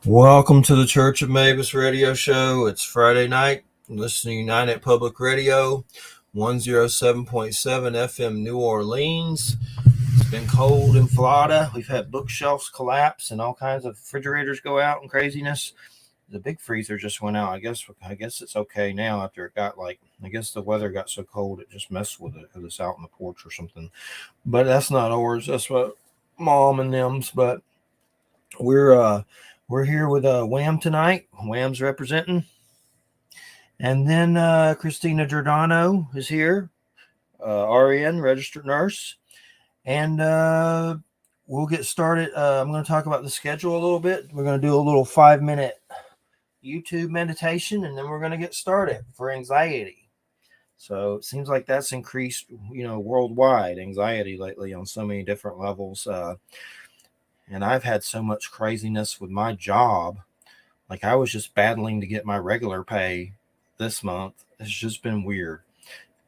Welcome to the Church of Mabus radio show. It's Friday night. Listen to United Public Radio, 107.7 FM New Orleans. It's been cold in Florida. We've had bookshelves collapse and all kinds of refrigerators go out and craziness. The big freezer just went out. I guess it's okay now after it got I guess the weather got so cold it just messed with it because it's out on the porch or something. But that's not ours. That's what mom and them's. But we're uh we're here with Wham tonight. Wham's representing, and then Christina Giordano is here, RN, registered nurse, and we'll get started. I'm going to talk about the schedule a little bit. We're going to do a little 5-minute YouTube meditation, and then we're going to get started for anxiety. So it seems like that's increased, worldwide anxiety lately on so many different levels. And I've had so much craziness with my job. Like I was just battling to get my regular pay this month. It's just been weird.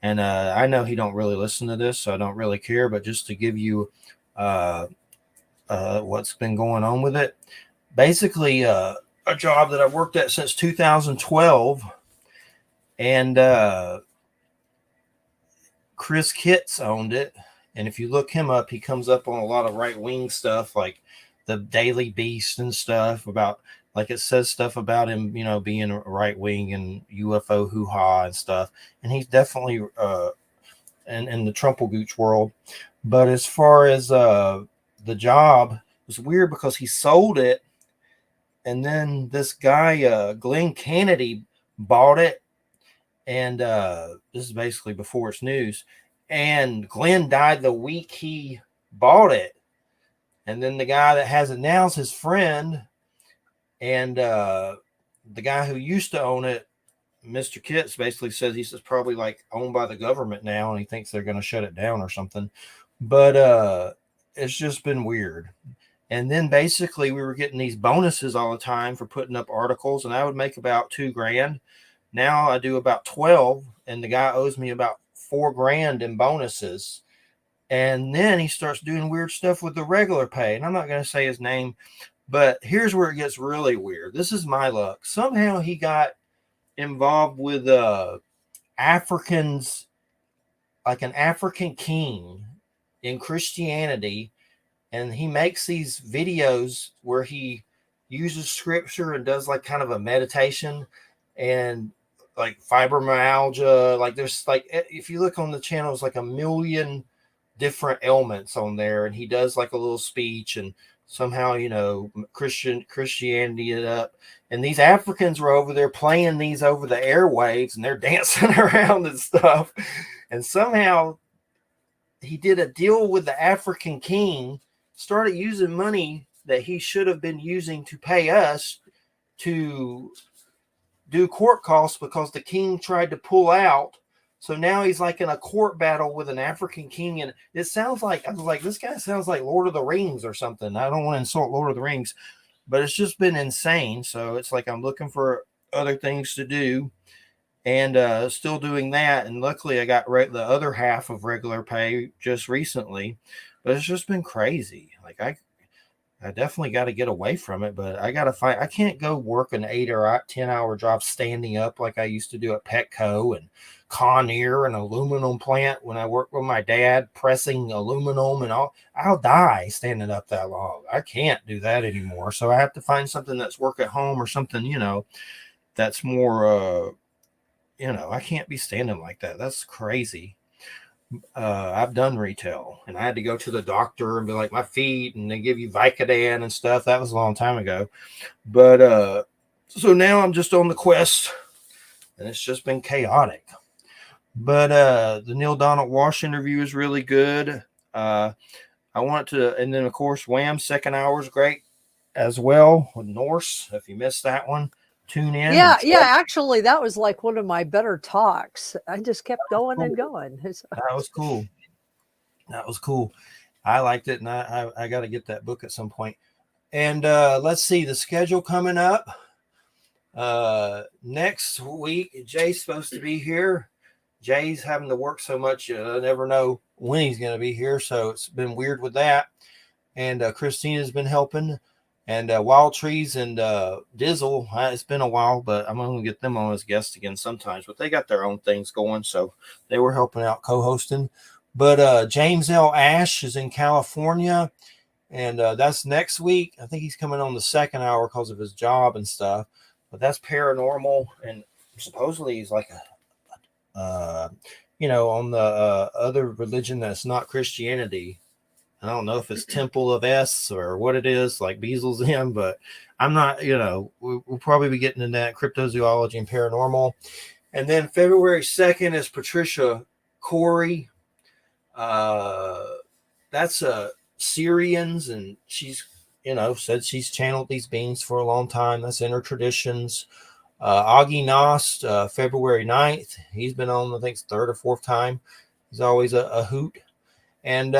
And I know he don't really listen to this, so I don't really care. But just to give you uh, what's been going on with it, basically a job that I've worked at since 2012, and Chris Kitts owned it. And if you look him up, he comes up on a lot of right wing stuff like the Daily Beast and stuff about, like it says stuff about him, being right wing and UFO hoo ha and stuff. And he's definitely in the Trumplegooch world. But as far as the job, it was weird because he sold it. And then this guy, Glenn Kennedy, bought it. And this is basically before it's news. And Glenn died the week he bought it. And then the guy that has it now is his friend. And the guy who used to own it, Mr. Kitts, basically says he's probably like owned by the government now, and he thinks they're going to shut it down or something. But it's just been weird. And then basically we were getting these bonuses all the time for putting up articles, and I would make about $2,000. Now I do about 12, and the guy owes me about $4,000 in bonuses. And then he starts doing weird stuff with the regular pay. And I'm not going to say his name, but here's where it gets really weird. This is my luck. Somehow he got involved with Africans, like an African king in Christianity. And he makes these videos where he uses scripture and does like kind of a meditation and like fibromyalgia. Like there's like, if you look on the channel, it's like a million different ailments on there, and he does like a little speech, and somehow Christianity it up. And these Africans were over there playing these over the airwaves, and they're dancing around and stuff. And somehow he did a deal with the African king, started using money that he should have been using to pay us to do court costs because the king tried to pull out. So now he's like in a court battle with an African king. And it sounds like, I was like, this guy sounds like Lord of the Rings or something. I don't want to insult Lord of the Rings, but it's just been insane. So it's like I'm looking for other things to do, and still doing that. And luckily I got the other half of regular pay just recently, but it's just been crazy. Like I definitely got to get away from it, but I can't go work an 8 or 10 hour job standing up like I used to do at Petco and Conair and aluminum plant when I worked with my dad pressing aluminum and all. I'll die standing up that long. I can't do that anymore. So I have to find something that's work at home or something, that's more, I can't be standing like that. That's crazy. I've done retail, and I had to go to the doctor and be like, my feet, and they give you Vicodin and stuff. That was a long time ago. But so now I'm just on the quest, and it's just been chaotic. But the Neil Donald Walsh interview is really good. I want to, and then of course Wham's second hour is great as well with Norse. If you missed that one, tune in. Yeah, actually, that was like one of my better talks. I just kept going and going. That was cool. That was cool. I liked it, and I got to get that book at some point. And let's see the schedule coming up. Next week, Jay's supposed to be here. Jay's having to work so much, I never know when he's going to be here. So it's been weird with that. And Christina's been helping. And Wild Trees and Dizzle, it's been a while, but I'm going to get them on as guests again sometimes. But they got their own things going, so they were helping out co-hosting. But James L. Ash is in California, and that's next week. I think he's coming on the second hour because of his job and stuff. But that's paranormal, and supposedly he's like on the other religion that's not Christianity. I don't know if it's Temple of S or what it is, like Beasel's in, but I'm not, we'll probably be getting into that cryptozoology and paranormal. And then February 2nd is Patricia Corey. That's Syrians, and she's, said she's channeled these beings for a long time. That's in her traditions. Augie Nost, February 9th. He's been on, I think, third or fourth time. He's always a hoot. And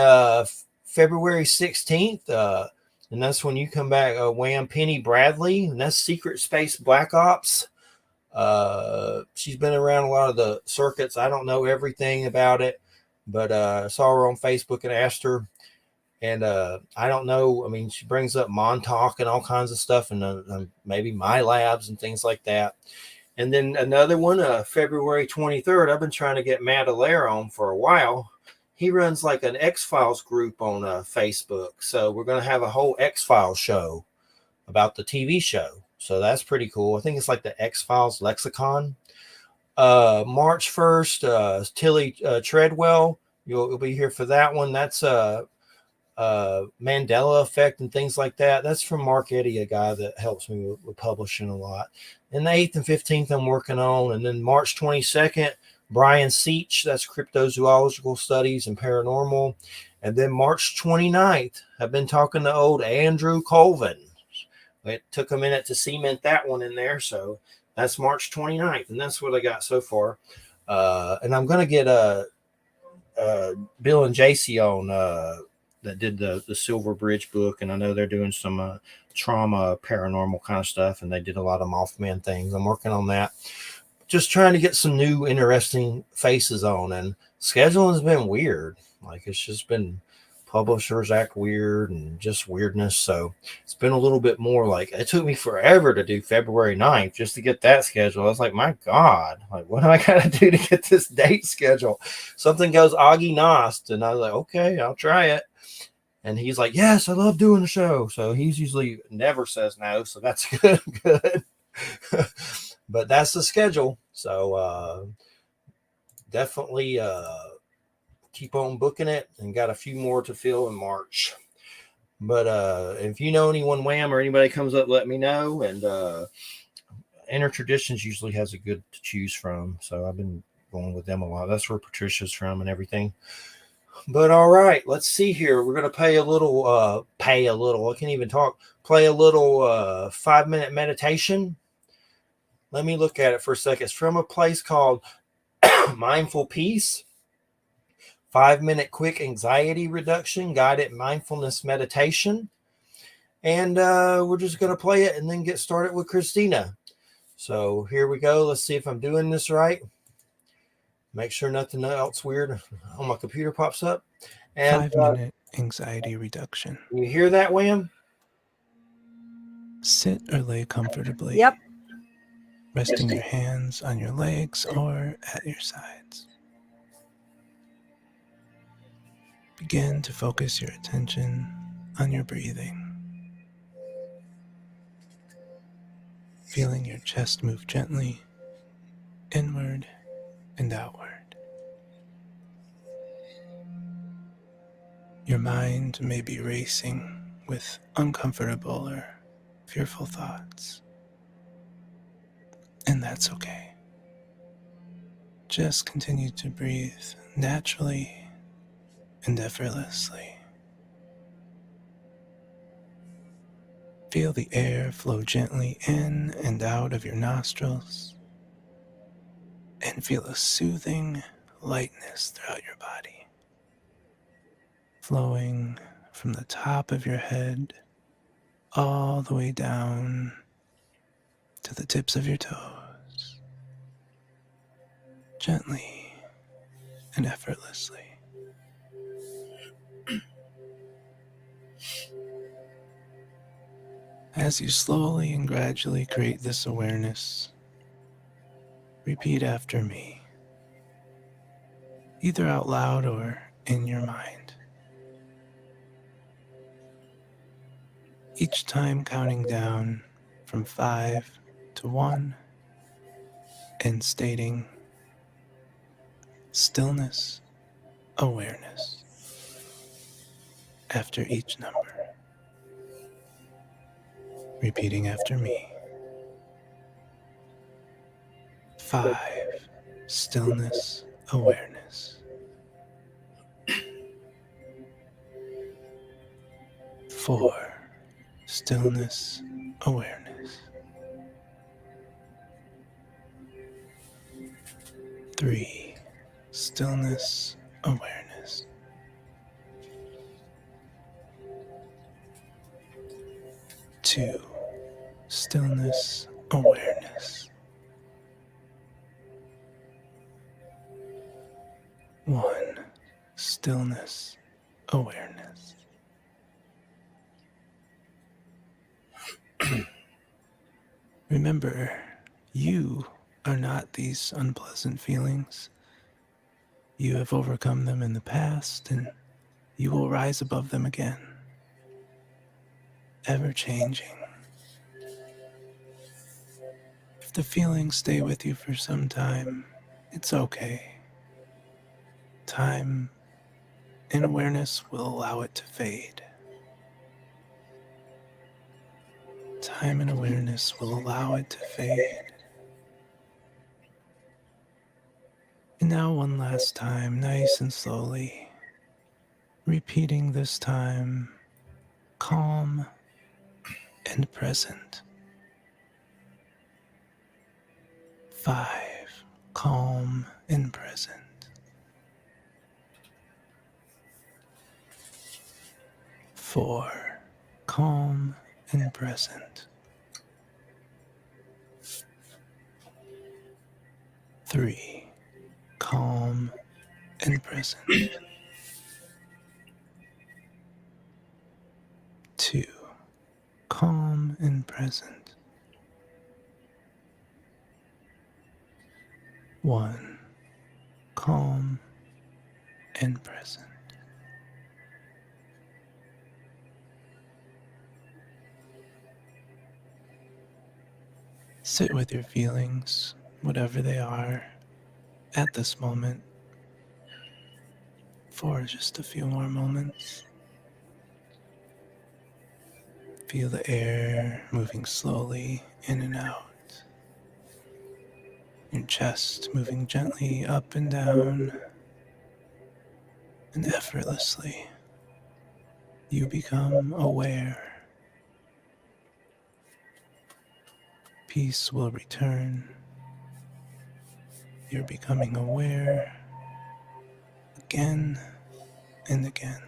February 16th, and that's when you come back, Wham Penny Bradley, and that's Secret Space Black Ops. She's been around a lot of the circuits. I don't know everything about it, but I saw her on Facebook and asked her. And I don't know. I mean, she brings up Montauk and all kinds of stuff, and maybe my labs and things like that. And then another one, February 23rd. I've been trying to get Matt Allaire on for a while. He runs like an X-Files group on Facebook. So we're going to have a whole X-Files show about the TV show. So that's pretty cool. I think it's like the X-Files lexicon. March 1st, Tilly Treadwell. You'll be here for that one. That's Mandela Effect and things like that. That's from Mark Eddy, a guy that helps me with publishing a lot. And the 8th and 15th I'm working on. And then March 22nd, Brian Seach, that's cryptozoological studies and paranormal. And then March 29th, I've been talking to old Andrew Colvin. It took a minute to cement that one in there. So that's March 29th. And that's what I got so far. And I'm going to get Bill and JC on that did the Silver Bridge book, and I know they're doing some trauma paranormal kind of stuff, and they did a lot of Mothman things. I'm working on that, just trying to get some new interesting faces on. And scheduling has been weird, like it's just been publishers act weird and just weirdness. So it's been a little bit more like it took me forever to do February 9th just to get that schedule. I was like, my God, like what do I gotta do to get this date schedule? Something goes Augie Nost, and I was like, okay, I'll try it. And he's like, yes, I love doing the show. So he's usually never says no. So that's good. But that's the schedule. So definitely keep on booking it, and got a few more to fill in March. But if you know anyone, Wham, or anybody comes up, let me know. And Inner Traditions usually has a good to choose from. So I've been going with them a lot. That's where Patricia's from and everything. But all right, let's see here. We're going to play a little, I can't even talk. Play a little 5-minute meditation. Let me look at it for a second. It's from a place called Mindful Peace. 5-minute quick anxiety reduction, guided mindfulness meditation. And we're just going to play it and then get started with Christina. So here we go. Let's see if I'm doing this right. Make sure nothing else weird on my computer pops up. And 5-minute anxiety reduction. You hear that, Wham? Sit or lay comfortably. Yep. Resting your hands on your legs or at your sides. Begin to focus your attention on your breathing. Feeling your chest move gently inward and outward. Your mind may be racing with uncomfortable or fearful thoughts. And that's okay. Just continue to breathe naturally and effortlessly. Feel the air flow gently in and out of your nostrils, and feel a soothing lightness throughout your body, flowing from the top of your head all the way down to the tips of your toes, gently and effortlessly. As you slowly and gradually create this awareness, repeat after me, either out loud or in your mind. Each time counting down from 5 to 1 and stating stillness, awareness after each number. Repeating after me. 5, stillness, awareness. 4, stillness, awareness. 3, stillness, awareness. 2, stillness, awareness. 1, stillness, awareness. Remember, you are not these unpleasant feelings. You have overcome them in the past, and you will rise above them again. Ever changing. If the feelings stay with you for some time, it's okay. Time and awareness will allow it to fade. Time and awareness will allow it to fade. And now one last time, nice and slowly, repeating this time, calm and present. 5, calm and present. 4, calm and present. 3, calm and present. 2, calm and present. 1, calm and present. Sit with your feelings, whatever they are, at this moment for just a few more moments. Feel the air moving slowly in and out. Your chest moving gently up and down. And effortlessly, you become aware. Peace will return. You're becoming aware again and again.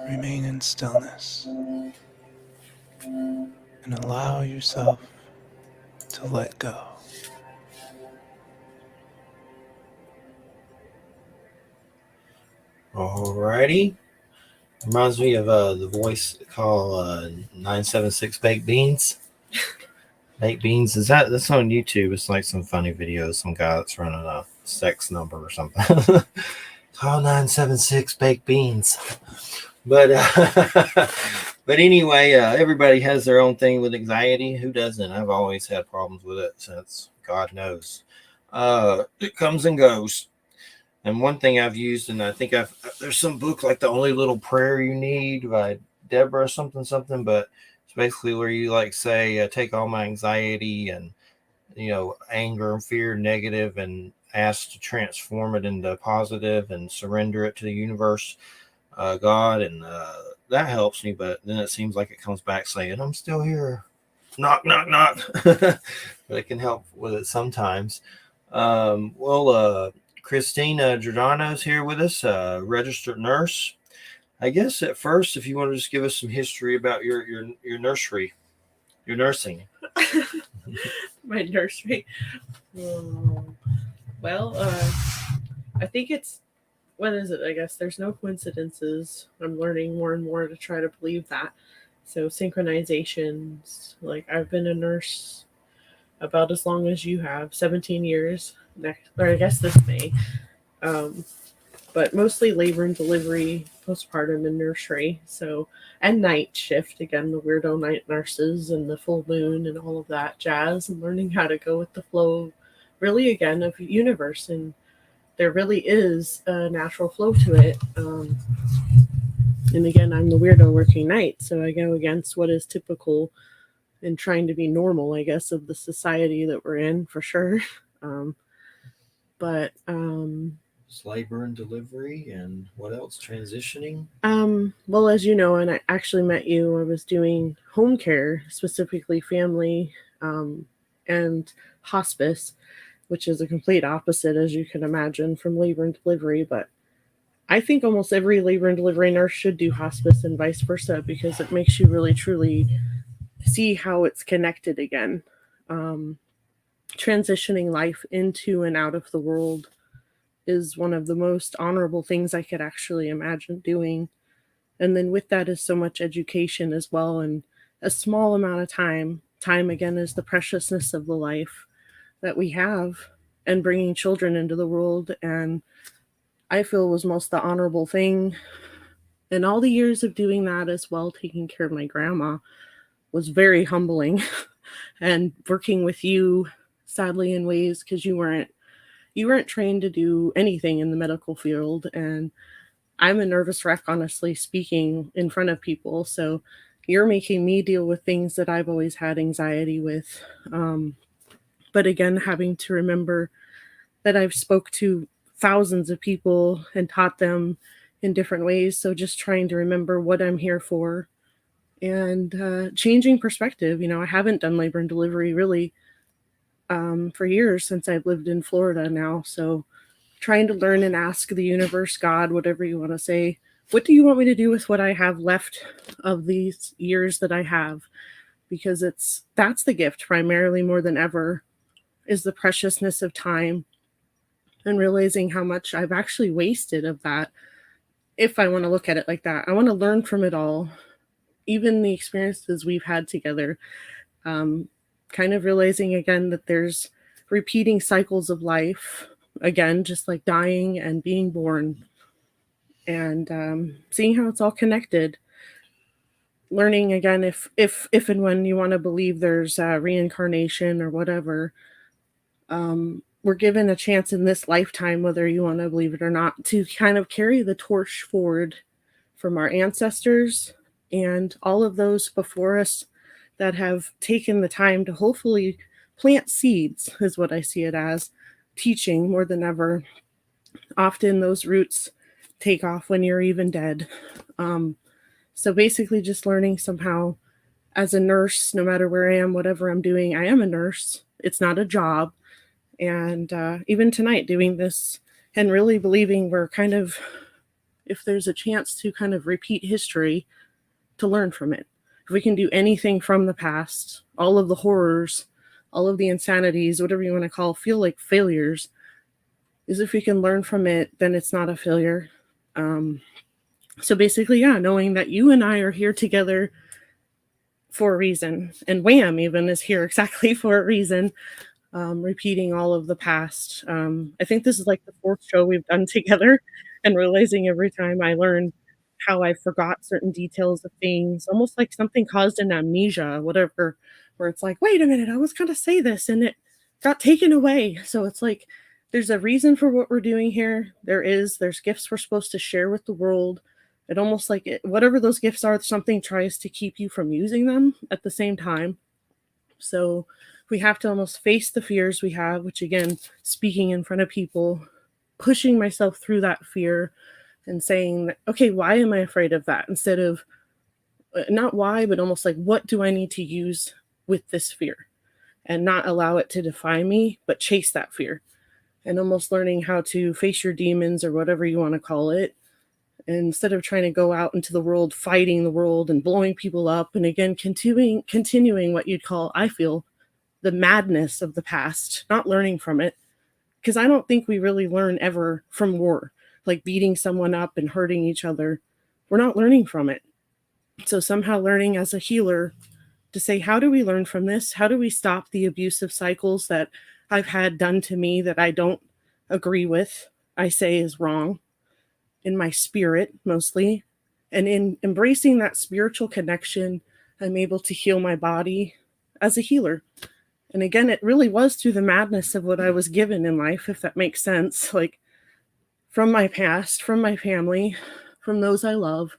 Remain in stillness and allow yourself to let go. Alrighty. Reminds me of the voice called 976 Baked Beans. Baked Beans, that's on YouTube. It's like some funny videos, some guy that's running a sex number or something. Call 976 Baked Beans. But but anyway, everybody has their own thing with anxiety. Who doesn't? I've always had problems with it since God knows. It comes and goes. And one thing I've used, and I think there's some book like The Only Little Prayer You Need by Deborah something, but it's basically where you like say, take all my anxiety and, anger and fear, negative, and ask to transform it into positive and surrender it to the universe, God. And that helps me. But then it seems like it comes back saying, I'm still here. Knock, knock, knock. But it can help with it sometimes. Christina Giordano is here with us, registered nurse. I guess at first, if you want to just give us some history about your nursery, your nursing. My nursery. I think it's what is it? I guess there's no coincidences. I'm learning more and more to try to believe that. So synchronizations, like I've been a nurse about as long as you have, 17 years next, or I guess this May. Um, but mostly labor and delivery, postpartum and nursery. So, and night shift again, the weirdo night nurses and the full moon and all of that jazz, and learning how to go with the flow, really again of universe. And there really is a natural flow to it. And again, I'm the weirdo working night, so I go against what is typical and trying to be normal, I guess, of the society that we're in for sure. Um, but It's labor and delivery, and what else? Transitioning. well, as you know, and I actually met you, I was doing home care, specifically family, and hospice, which is a complete opposite, as you can imagine, from labor and delivery. But I think almost every labor and delivery nurse should do hospice and vice versa, because it makes you really truly see how it's connected again. Um, Transitioning life into and out of the world is one of the most honorable things I could actually imagine doing. And then with that is so much education as well, and a small amount of time. Time again is the preciousness of the life that we have, and bringing children into the world. And I feel was most the honorable thing. And all the years of doing that as well, taking care of my grandma, was very humbling. And working with you, sadly, in ways because you weren't trained to do anything in the medical field, and I'm a nervous wreck, honestly speaking, in front of people. So you're making me deal with things that I've always had anxiety with. Um, but again, having to remember that I've spoke to thousands of people and taught them in different ways. So just trying to remember what I'm here for, and changing perspective. I haven't done labor and delivery really for years, since I've lived in Florida now. So trying to learn and ask the universe, God, whatever you want to say, what do you want me to do with what I have left of these years that I have? Because that's the gift primarily more than ever, is the preciousness of time, and realizing how much I've actually wasted of that. If I want to look at it like that, I want to learn from it all, even the experiences we've had together. Um, Kind of realizing again that there's repeating cycles of life, again, just like dying and being born, and seeing how it's all connected. Learning again, if and when you want to believe there's reincarnation or whatever, we're given a chance in this lifetime, whether you want to believe it or not, to kind of carry the torch forward from our ancestors and all of those before us that have taken the time to hopefully plant seeds, is what I see it as, teaching more than ever. Often those roots take off when you're even dead. So basically, just learning somehow as a nurse, no matter where I am, whatever I'm doing, I am a nurse. It's not a job. And even tonight, doing this and really believing we're kind of, if there's a chance to kind of repeat history, to learn from it. If we can do anything from the past, all of the horrors, all of the insanities, whatever you want to call, feel like failures, is if we can learn from it, then it's not a failure. So basically, yeah, knowing that you and I are here together for a reason, and Wham even is here exactly for a reason. Repeating all of the past. I think this is like the fourth show we've done together, and realizing every time I learn how I forgot certain details of things, almost like something caused an amnesia, whatever, where it's like, wait a minute, I was going to say this and it got taken away. So it's like there's a reason for what we're doing here. There's gifts we're supposed to share with the world. It almost like whatever those gifts are, something tries to keep you from using them at the same time. So we have to almost face the fears we have, which again, speaking in front of people, pushing myself through that fear and saying, okay, why am I afraid of that? Instead of not why, but almost like, what do I need to use with this fear? And not allow it to define me, but chase that fear. And almost learning how to face your demons, or whatever you want to call it, instead of trying to go out into the world, fighting the world and blowing people up. And again, continuing what you'd call, I feel, the madness of the past, not learning from it. Because I don't think we really learn ever from war. like beating someone up and hurting each other, we're not learning from it. So somehow learning as a healer to say, how do we learn from this? How do we stop the abusive cycles that I've had done to me that I don't agree with, I say is wrong, in my spirit mostly. And in embracing that spiritual connection, I'm able to heal my body as a healer. And again, it really was through the madness of what I was given in life, if that makes sense. Like, from my past, from my family, from those I love.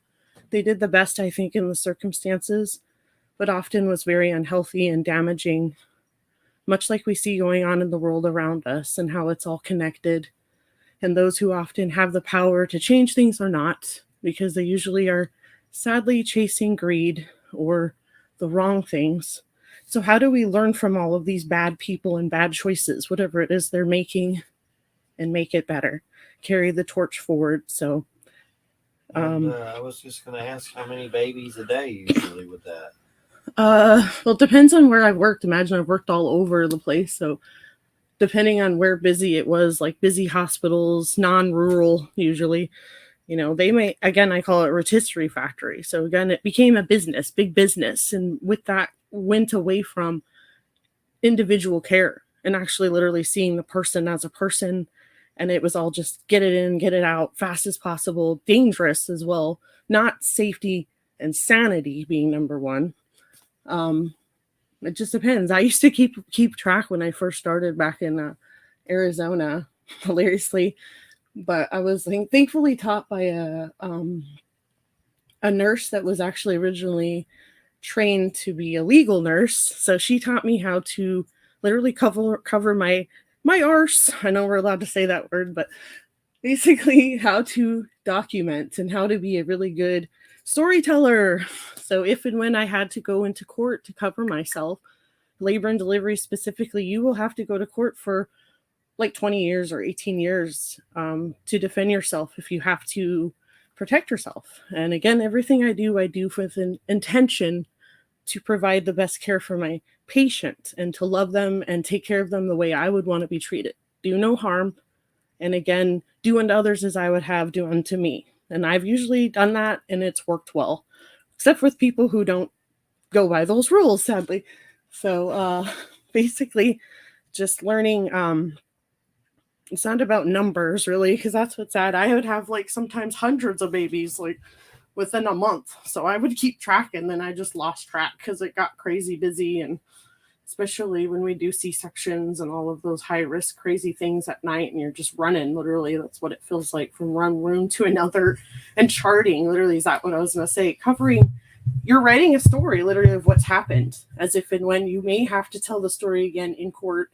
They did the best, I think, in the circumstances, but often was very unhealthy and damaging, much like we see going on in the world around us and how it's all connected. And those who often have the power to change things are not, because they usually are sadly chasing greed or the wrong things. So how do we learn from all of these bad people and bad choices, whatever it is they're making, and make it better? Carry the torch forward. So I was just going to ask, how many babies a day usually with that? Well, it depends on where I've worked. Imagine I've worked all over the place. So depending on where busy it was, like busy hospitals, non-rural usually, they may, again, I call it rotisserie factory. So again, it became a business, big business. And with that went away from individual care and actually literally seeing the person as a person. And it was all just get it in, get it out, fast as possible, dangerous as well, not safety and sanity being number one. It just depends. I used to keep track when I first started back in Arizona, hilariously, but I was thankfully taught by a nurse that was actually originally trained to be a legal nurse. So she taught me how to literally cover my arse. I know we're allowed to say that word, but basically how to document and how to be a really good storyteller. So if and when I had to go into court to cover myself, labor and delivery specifically, you will have to go to court for like 20 years or 18 years to defend yourself if you have to protect yourself. And again, everything I do with an intention to provide the best care for my patient and to love them and take care of them the way I would want to be treated. Do no harm. And again, do unto others as I would have do unto me. And I've usually done that and it's worked well, except with people who don't go by those rules, sadly. So basically just learning, it's not about numbers really, because that's what's sad. I would have like sometimes hundreds of babies like within a month. So I would keep track and then I just lost track because it got crazy busy. And especially when we do C-sections and all of those high risk crazy things at night and you're just running, literally that's what it feels like, from one room to another, and charting, literally, is that what I was going to say, covering, you're writing a story literally of what's happened, as if and when you may have to tell the story again in court.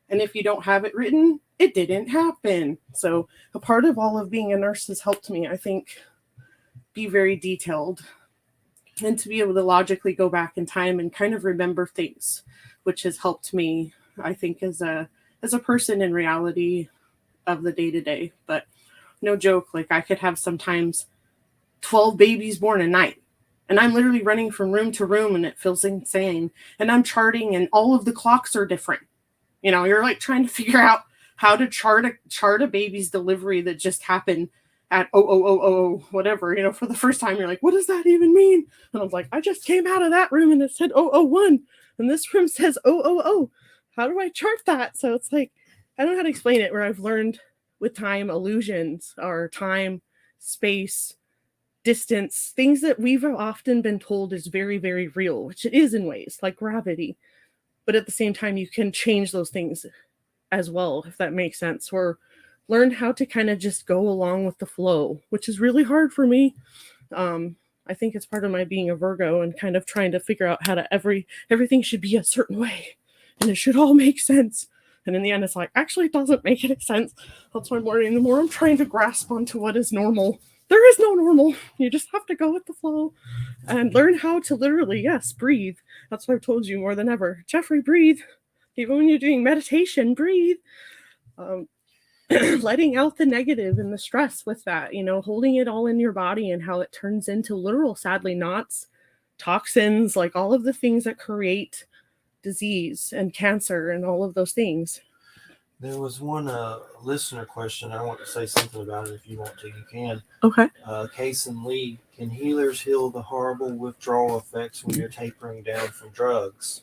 And if you don't have it written, it didn't happen. So a part of all of being a nurse has helped me, I think, be very detailed and to be able to logically go back in time and kind of remember things, which has helped me, I think, as a person in reality of the day-to-day. But no joke, like I could have sometimes 12 babies born a night, and I'm literally running from room to room and it feels insane. And I'm charting and all of the clocks are different. You're like trying to figure out how to chart a baby's delivery that just happened at whatever, for the first time. You're like, what does that even mean? And I was like, I just came out of that room and it said 001 and this room says 000. How do I chart that? So it's like, I don't know how to explain it, where I've learned with time, illusions are time, space, distance, things that we've often been told is very, very real, which it is in ways like gravity. But at the same time, you can change those things as well, if that makes sense, or learn how to kind of just go along with the flow, which is really hard for me. I think it's part of my being a Virgo and kind of trying to figure out how to everything should be a certain way and it should all make sense. And in the end, it's like, actually, it doesn't make any sense. That's why the more I'm trying to grasp onto what is normal. There is no normal. You just have to go with the flow and learn how to literally, yes, breathe. That's what I've told you more than ever. Jeffrey, breathe. Even when you're doing meditation, breathe. Letting out the negative and the stress with that, holding it all in your body and how it turns into literal, sadly, knots, toxins, like all of the things that create disease and cancer and all of those things. There was one listener question. I want to say something about it. If you want to, you can. Okay. Case and Lee, can healers heal the horrible withdrawal effects when you're tapering down from drugs?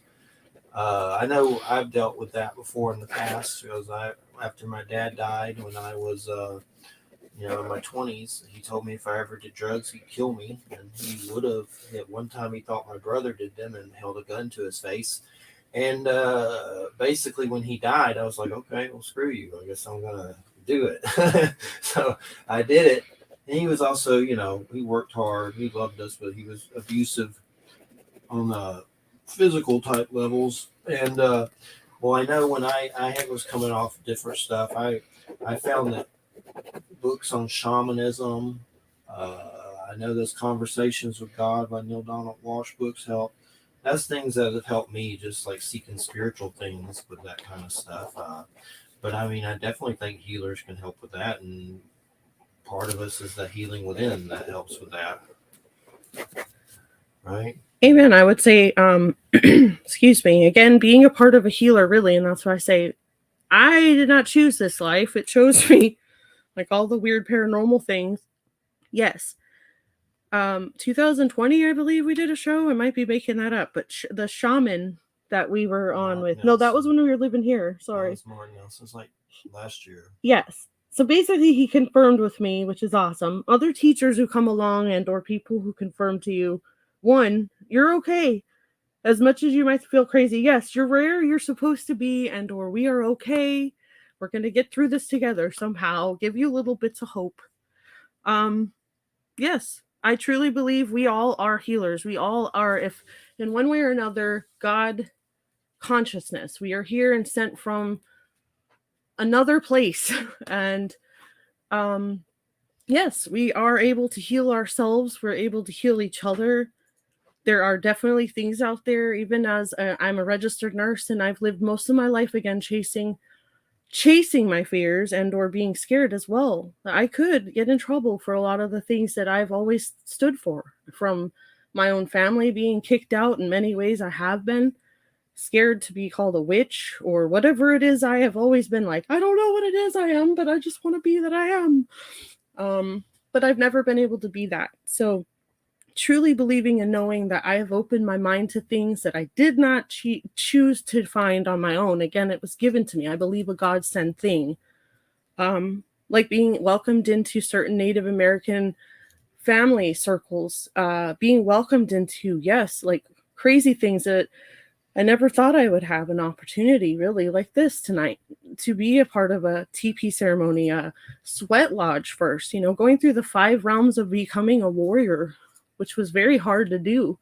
I know I've dealt with that before in the past because after my dad died when I was, in my 20s, he told me if I ever did drugs, he'd kill me. And he would have. At one time, he thought my brother did them and held a gun to his face. And basically, when he died, I was like, okay, well, screw you. I guess I'm going to do it. So I did it. And he was also, he worked hard. He loved us, but he was abusive on the physical type levels. And, well, I know when I was coming off different stuff, I found that books on shamanism, I know those Conversations with God by Neil Donald Walsh books help. That's things that have helped me, just like seeking spiritual things with that kind of stuff. But I mean, I definitely think healers can help with that, and part of us is the healing within that helps with that, right? Amen. I would say, excuse me, again, being a part of a healer, really, and that's why I say I did not choose this life. It chose me, like all the weird paranormal things. Yes. 2020, I believe we did a show. I might be making that up, but the shaman that we were on with. No, that was when we were living here. Sorry. That was Martin Nelson. It was like last year. Yes. So basically, he confirmed with me, which is awesome. Other teachers who come along and or people who confirm to you, one, you're okay. As much as you might feel crazy, yes, you're where you're supposed to be, and or we are okay. We're going to get through this together somehow. Give you little bits of hope. Yes, I truly believe we all are healers. We all are, if in one way or another, God consciousness. We are here and sent from another place. And yes, we are able to heal ourselves. We're able to heal each other. There are definitely things out there, even as I'm a registered nurse and I've lived most of my life again chasing my fears and or being scared as well. I could get in trouble for a lot of the things that I've always stood for, from my own family being kicked out. In many ways I have been scared to be called a witch or whatever it is. I have always been like, I don't know what it is I am, but I just want to be that I am. But I've never been able to be that. So truly believing and knowing that I have opened my mind to things that I did not choose to find on my own. Again, it was given to me. I believe a God-sent thing. Like being welcomed into certain Native American family circles, being welcomed into, yes, like crazy things that I never thought I would have an opportunity, really, like this tonight, to be a part of a TP ceremony, a sweat lodge first, going through the 5 realms of becoming a warrior, which was very hard to do.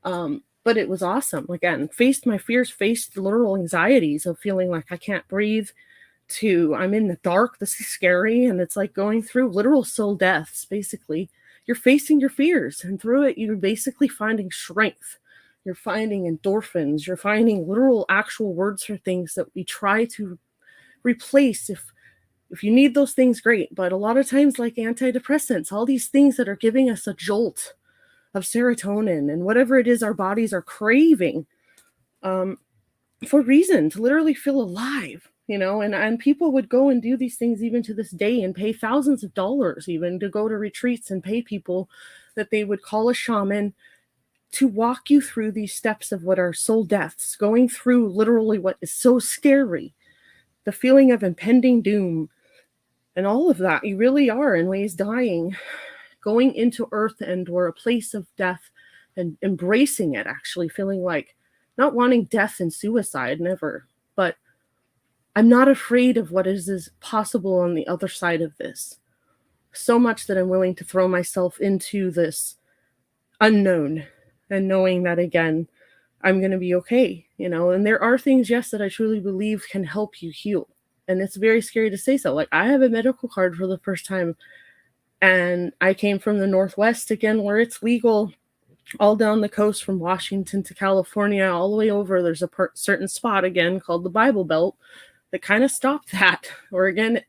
But it was awesome. Again, faced my fears, faced literal anxieties of feeling like I can't breathe, to I'm in the dark, this is scary. And it's like going through literal soul deaths, basically. You're facing your fears, and through it, you're basically finding strength. You're finding endorphins. You're finding literal actual words for things that we try to replace. If you need those things, great. But a lot of times, like antidepressants, all these things that are giving us a jolt of serotonin and whatever it is our bodies are craving, for reason to literally feel alive, and people would go and do these things even to this day and pay thousands of dollars even to go to retreats and pay people that they would call a shaman to walk you through these steps of what are soul deaths, going through literally what is so scary, the feeling of impending doom, and all of that. You really are in ways dying, going into earth and or a place of death and embracing it, actually feeling like not wanting death and suicide, never, but I'm not afraid of what is possible on the other side of this. So much that I'm willing to throw myself into this unknown and knowing that, again, I'm going to be okay, and there are things, yes, that I truly believe can help you heal. And it's very scary to say so. Like, I have a medical card for the first time, and I came from the Northwest, again, where it's legal all down the coast from Washington to California, all the way over. There's a certain spot, again, called the Bible Belt that kind of stopped that. Or again,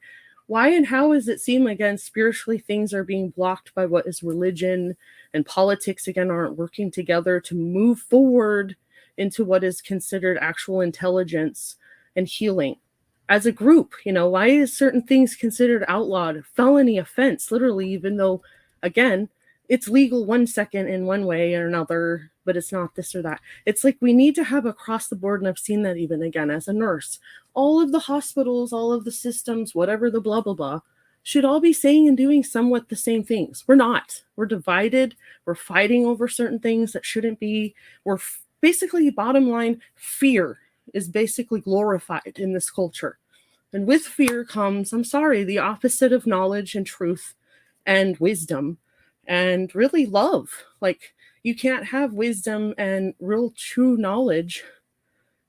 why and how does it seem, again, spiritually things are being blocked by what is religion, and politics, again, aren't working together to move forward into what is considered actual intelligence and healing. as a group. Why is certain things considered outlawed, felony offense, literally, even though, again, it's legal 1 second in one way or another, but it's not this or that. It's like we need to have across the board, and I've seen that even again as a nurse. All of the hospitals, all of the systems, whatever the blah, blah, blah, should all be saying and doing somewhat the same things. We're not. We're divided. We're fighting over certain things that shouldn't be. We're basically, bottom line, fear is basically glorified in this culture. And with fear comes, I'm sorry, the opposite of knowledge and truth and wisdom and really love. Like, you can't have wisdom and real true knowledge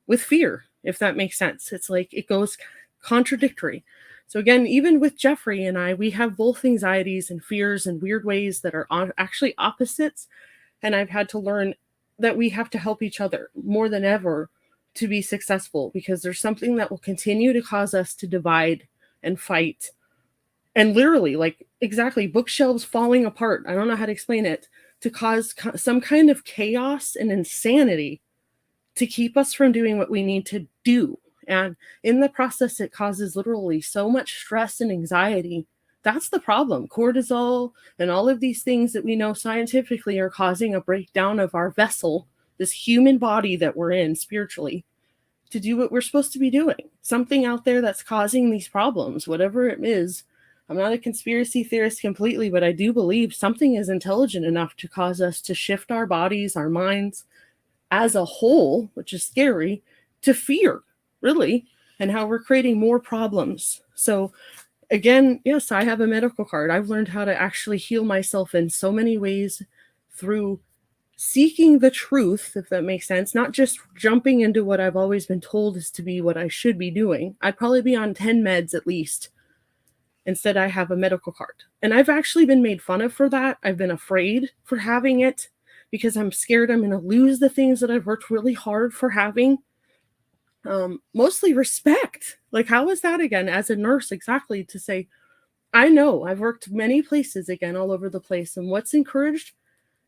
with fear, if that makes sense. It's like it goes contradictory. So again, even with Jeffrey and I, we have both anxieties and fears in weird ways that are actually opposites. And I've had to learn that we have to help each other more than ever to be successful, because there's something that will continue to cause us to divide and fight. And literally, like, exactly, bookshelves falling apart, I don't know how to explain it, to cause some kind of chaos and insanity to keep us from doing what we need to do. And in the process, it causes literally so much stress and anxiety. That's the problem. Cortisol and all of these things that we know scientifically are causing a breakdown of our vessel, this human body that we're in spiritually, to do what we're supposed to be doing. Something out there that's causing these problems, whatever it is. I'm not a conspiracy theorist completely, but I do believe something is intelligent enough to cause us to shift our bodies, our minds as a whole, which is scary, to fear, really, and how we're creating more problems. So again, yes, I have a medical card. I've learned how to actually heal myself in so many ways through seeking the truth, if that makes sense, not just jumping into what I've always been told is to be what I should be doing. I'd probably be on 10 meds at least. Instead, I have a medical card. And I've actually been made fun of for that. I've been afraid for having it because I'm scared I'm going to lose the things that I've worked really hard for having. Mostly respect. Like, how is that again, as a nurse, exactly, to say, I know I've worked many places again, all over the place. And what's encouraged?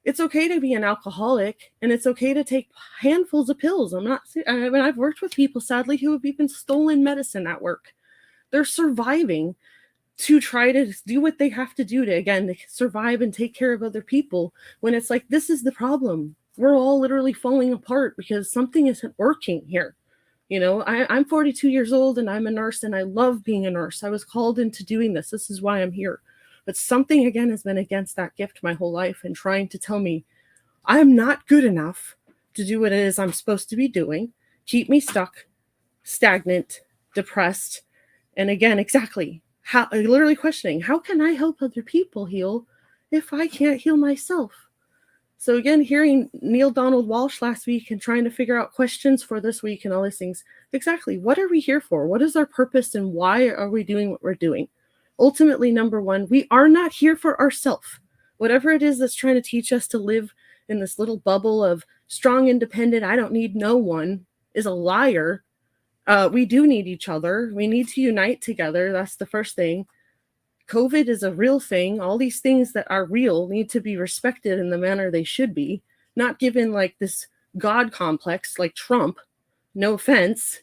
It's okay to be an alcoholic, and it's okay to take handfuls of pills. I've worked with people, sadly, who have even stolen medicine at work. They're surviving to try to do what they have to do to, again, to survive and take care of other people, when it's like, this is the problem. We're all literally falling apart because something isn't working here. I'm 42 years old and I'm a nurse, and I love being a nurse. I was called into doing this. This is why I'm here. But something, again, has been against that gift my whole life, and trying to tell me I'm not good enough to do what it is I'm supposed to be doing, keep me stuck, stagnant, depressed. And again, exactly, how literally questioning, how can I help other people heal if I can't heal myself? So again, hearing Neil Donald Walsh last week and trying to figure out questions for this week and all these things, exactly, what are we here for? What is our purpose, and why are we doing what we're doing? Ultimately, number one, we are not here for ourselves. Whatever it is that's trying to teach us to live in this little bubble of strong, independent, I don't need no one, is a liar. We do need each other. We need to unite together. That's the first thing. COVID is a real thing. All these things that are real need to be respected in the manner they should be, not given like this God complex like Trump. No offense,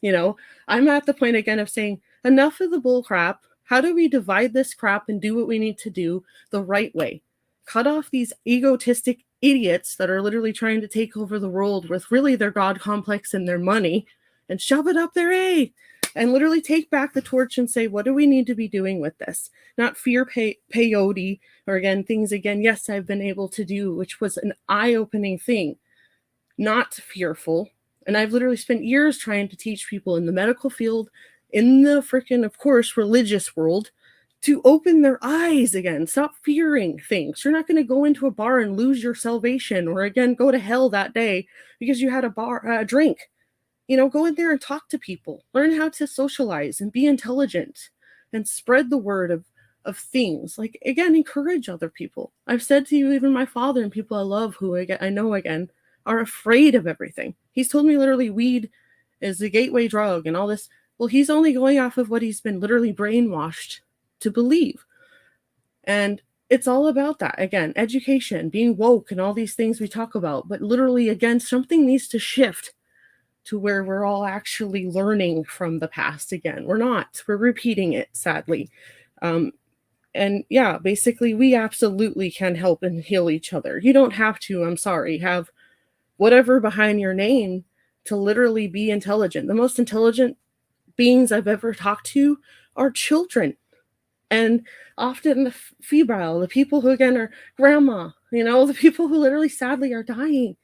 I'm at the point again of saying enough of the bull crap. How do we divide this crap and do what we need to do the right way? Cut off these egotistic idiots that are literally trying to take over the world with really their God complex and their money, and shove it up their A, and literally take back the torch and say, what do we need to be doing with this? Not fear peyote, or again, things again, yes, I've been able to do, which was an eye-opening thing. Not fearful. And I've literally spent years trying to teach people in the medical field, in the freaking, of course, religious world, to open their eyes again. Stop fearing things. You're not going to go into a bar and lose your salvation, or again, go to hell that day because you had a drink. Go in there and talk to people. Learn how to socialize and be intelligent and spread the word of things. Like, again, encourage other people. I've said to you, even my father and people I love who I know, again, are afraid of everything. He's told me literally weed is the gateway drug and all this. Well, he's only going off of what he's been literally brainwashed to believe. And it's all about that. Again, education, being woke, and all these things we talk about. But literally, again, something needs to shift to where we're all actually learning from the past again. We're not. We're repeating it, sadly. And yeah, basically, we absolutely can help and heal each other. You don't have to, I'm sorry, have whatever behind your name to literally be intelligent. The most intelligent beings I've ever talked to are children. And often the febrile, the people who, again, are grandma, the people who literally sadly are dying.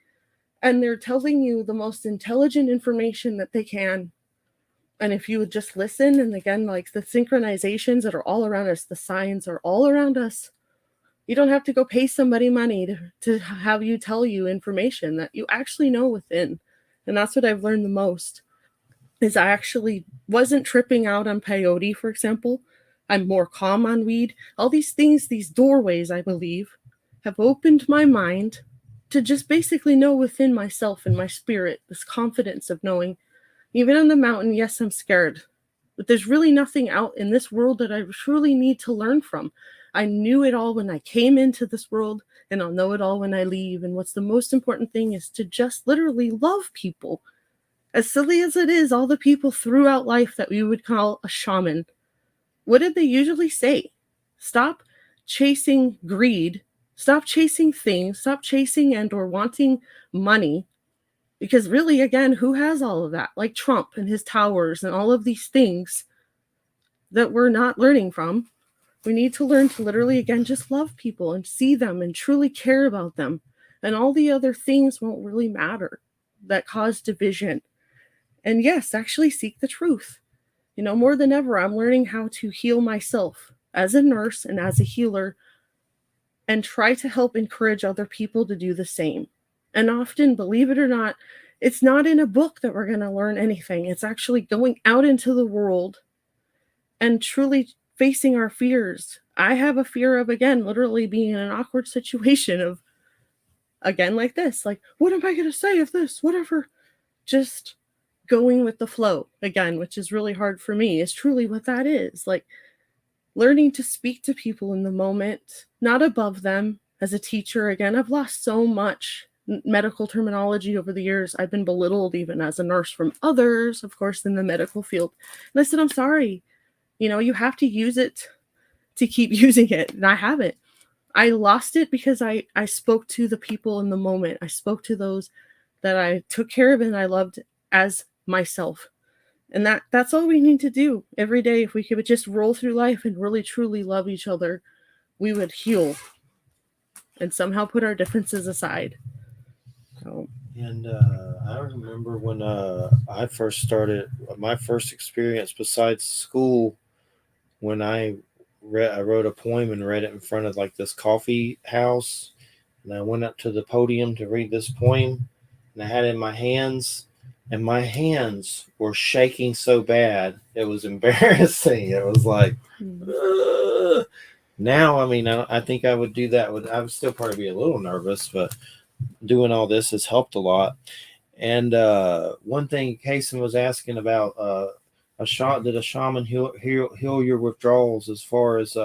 And they're telling you the most intelligent information that they can. And if you would just listen, and again, like the synchronizations that are all around us, the signs are all around us. You don't have to go pay somebody money to have you tell you information that you actually know within. And that's what I've learned the most, is I actually wasn't tripping out on peyote, for example. I'm more calm on weed. All these things, these doorways, I believe, have opened my mind to just basically know within myself and my spirit, this confidence of knowing, even on the mountain, yes, I'm scared, but there's really nothing out in this world that I truly need to learn from. I knew it all when I came into this world, and I'll know it all when I leave. And what's the most important thing is to just literally love people. As silly as it is, all the people throughout life that we would call a shaman, what did they usually say? Stop chasing greed, stop chasing things, stop chasing and or wanting money. Because really, again, who has all of that? Like Trump and his towers and all of these things that we're not learning from. We need to learn to literally, again, just love people and see them and truly care about them. And all the other things won't really matter that cause division. And yes, actually seek the truth. More than ever, I'm learning how to heal myself as a nurse and as a healer, and try to help encourage other people to do the same. And often, believe it or not, it's not in a book that we're going to learn anything. It's actually going out into the world and truly facing our fears. I have a fear of, again, literally being in an awkward situation of, again, like this, like, what am I going to say if this, whatever, just going with the flow, again, which is really hard for me, is truly what that is. Like, learning to speak to people in the moment, not above them. As a teacher, again, I've lost so much medical terminology over the years. I've been belittled even as a nurse from others, of course, in the medical field. And I said, I'm sorry. You have to use it to keep using it. And I haven't. I lost it because I spoke to the people in the moment. I spoke to those that I took care of and I loved as myself. And that's all we need to do every day. If we could just roll through life and really truly love each other, we would heal and somehow put our differences aside. So. And I remember when I first started, my first experience besides school, when I wrote a poem and read it in front of like this coffee house, and I went up to the podium to read this poem, and I had it in my hands, and my hands were shaking so bad it was embarrassing. It was like, ugh. Now, I mean, I think I would do that. I would still probably be a little nervous, but doing all this has helped a lot. And one thing Kason was asking about, did a shaman heal your withdrawals as far as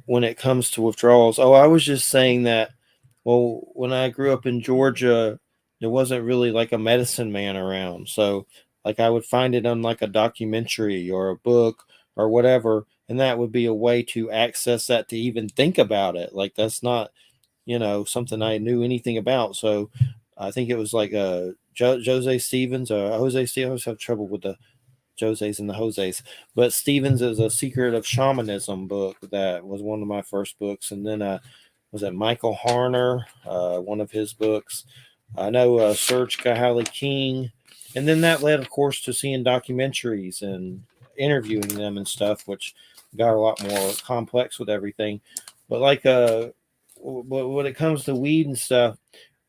when it comes to withdrawals? Oh, I was just saying that, well, when I grew up in Georgia, there wasn't really like a medicine man around. So like I would find it on like a documentary or a book or whatever, and that would be a way to access that, to even think about it. Like that's not, something I knew anything about. So I think it was like Jose Stevens or Jose Stevens. I always have trouble with the Jose's and the Jose's, but Stevens is a Secret of Shamanism book that was one of my first books. And then was it Michael Harner, one of his books. I know Serge Kahali King. And then that led, of course, to seeing documentaries and interviewing them and stuff, which got a lot more complex with everything. But like when it comes to weed and stuff,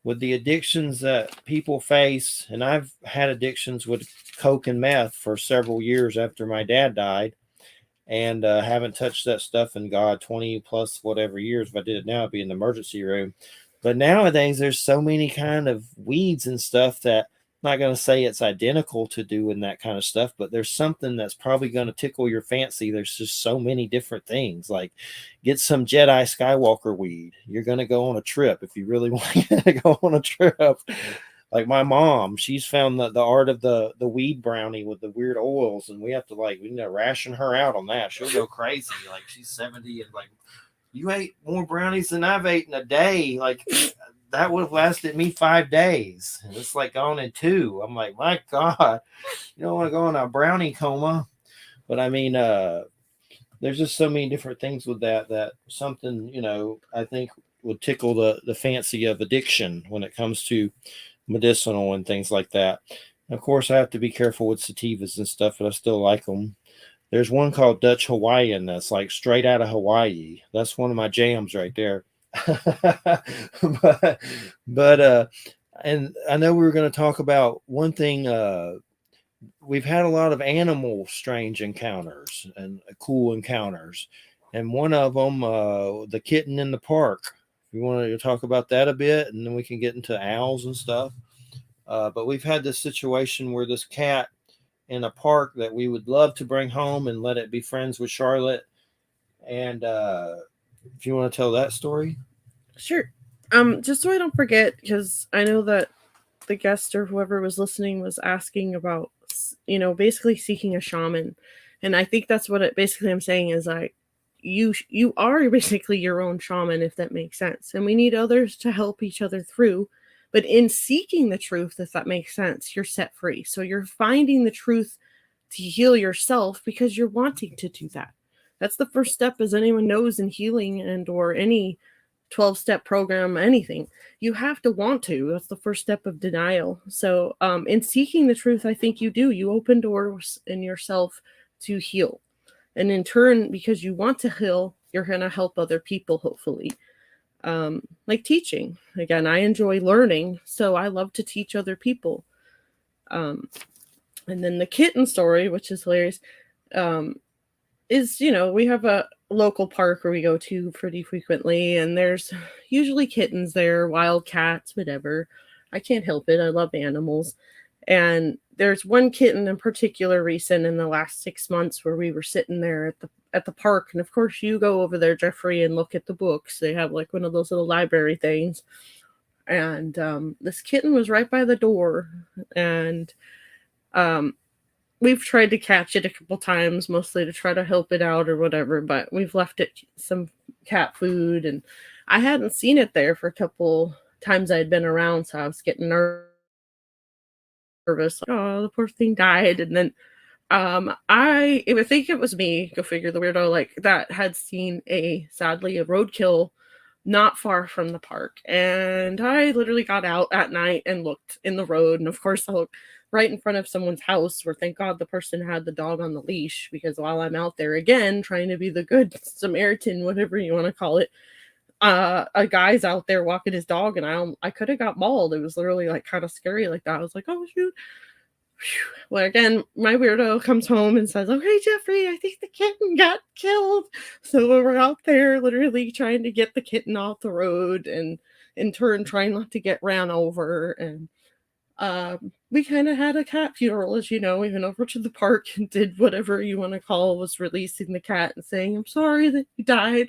with the addictions that people face, and I've had addictions with coke and meth for several years after my dad died, and haven't touched that stuff in 20 plus whatever years. If I did it now, I'd be in the emergency room. But nowadays, there's so many kind of weeds and stuff that I'm not going to say it's identical to doing that kind of stuff, but there's something that's probably going to tickle your fancy. There's just so many different things. Like get some Jedi Skywalker weed. You're going to go on a trip if you really want to go on a trip. Like my mom, she's found the art of the weed brownie with the weird oils, and we need to ration her out on that. She'll go crazy. Like she's 70 and like, you ate more brownies than I've ate in a day. Like that would have lasted me 5 days. And it's like gone in 2. I'm like, my God, you don't want to go in a brownie coma. But I mean, there's just so many different things with that something, I think would tickle the fancy of addiction when it comes to medicinal and things like that. And of course, I have to be careful with sativas and stuff, but I still like them. There's one called Dutch Hawaiian that's like straight out of Hawaii. That's one of my jams right there. but and I know we were going to talk about one thing. We've had a lot of animal strange encounters and cool encounters, and one of them, the kitten in the park. We want to talk about that a bit, and then we can get into owls and stuff. But we've had this situation where this cat in a park that we would love to bring home and let it be friends with Charlotte. And if you want to tell that story. Sure. Just so I don't forget, because I know that the guest or whoever was listening was asking about, basically seeking a shaman. And I think that's what basically I'm saying is like, you are basically your own shaman, if that makes sense. And we need others to help each other through. But in seeking the truth, if that makes sense, you're set free. So you're finding the truth to heal yourself because you're wanting to do that. That's the first step, as anyone knows, in healing and or any 12-step program, anything. You have to want to. That's the first step of denial. So in seeking the truth, I think you open doors in yourself to heal. And in turn, because you want to heal, you're going to help other people, hopefully. Like teaching. Again, I enjoy learning, so I love to teach other people. And then the kitten story, which is hilarious, is, we have a local park where we go to pretty frequently, and there's usually kittens there, wild cats, whatever. I can't help it. I love animals. And there's one kitten in particular recent in the last 6 months where we were sitting there at the park. And of course you go over there, Jeffrey, and look at the books. They have like one of those little library things. And this kitten was right by the door. And we've tried to catch it a couple times, mostly to try to help it out or whatever. But we've left it some cat food. And I hadn't seen it there for a couple times I'd been around. So I was getting nervous. Like, oh, the poor thing died. And then I think it was me, go figure, the weirdo, like that had seen sadly a roadkill not far from the park. And I literally got out at night and looked in the road. And of course I looked right in front of someone's house where, thank God, the person had the dog on the leash, because while I'm out there again trying to be the good Samaritan, whatever you want to call it, a guy's out there walking his dog, and I could have got mauled. It was literally like kind of scary like that. I was like, oh shoot. Well, again, my weirdo comes home and says, okay, Jeffrey, I think the kitten got killed. So we're out there literally trying to get the kitten off the road, and in turn trying not to get ran over. And we kind of had a cat funeral, as you know. We went over to the park and did whatever you want to call, was releasing the cat and saying, I'm sorry that you died.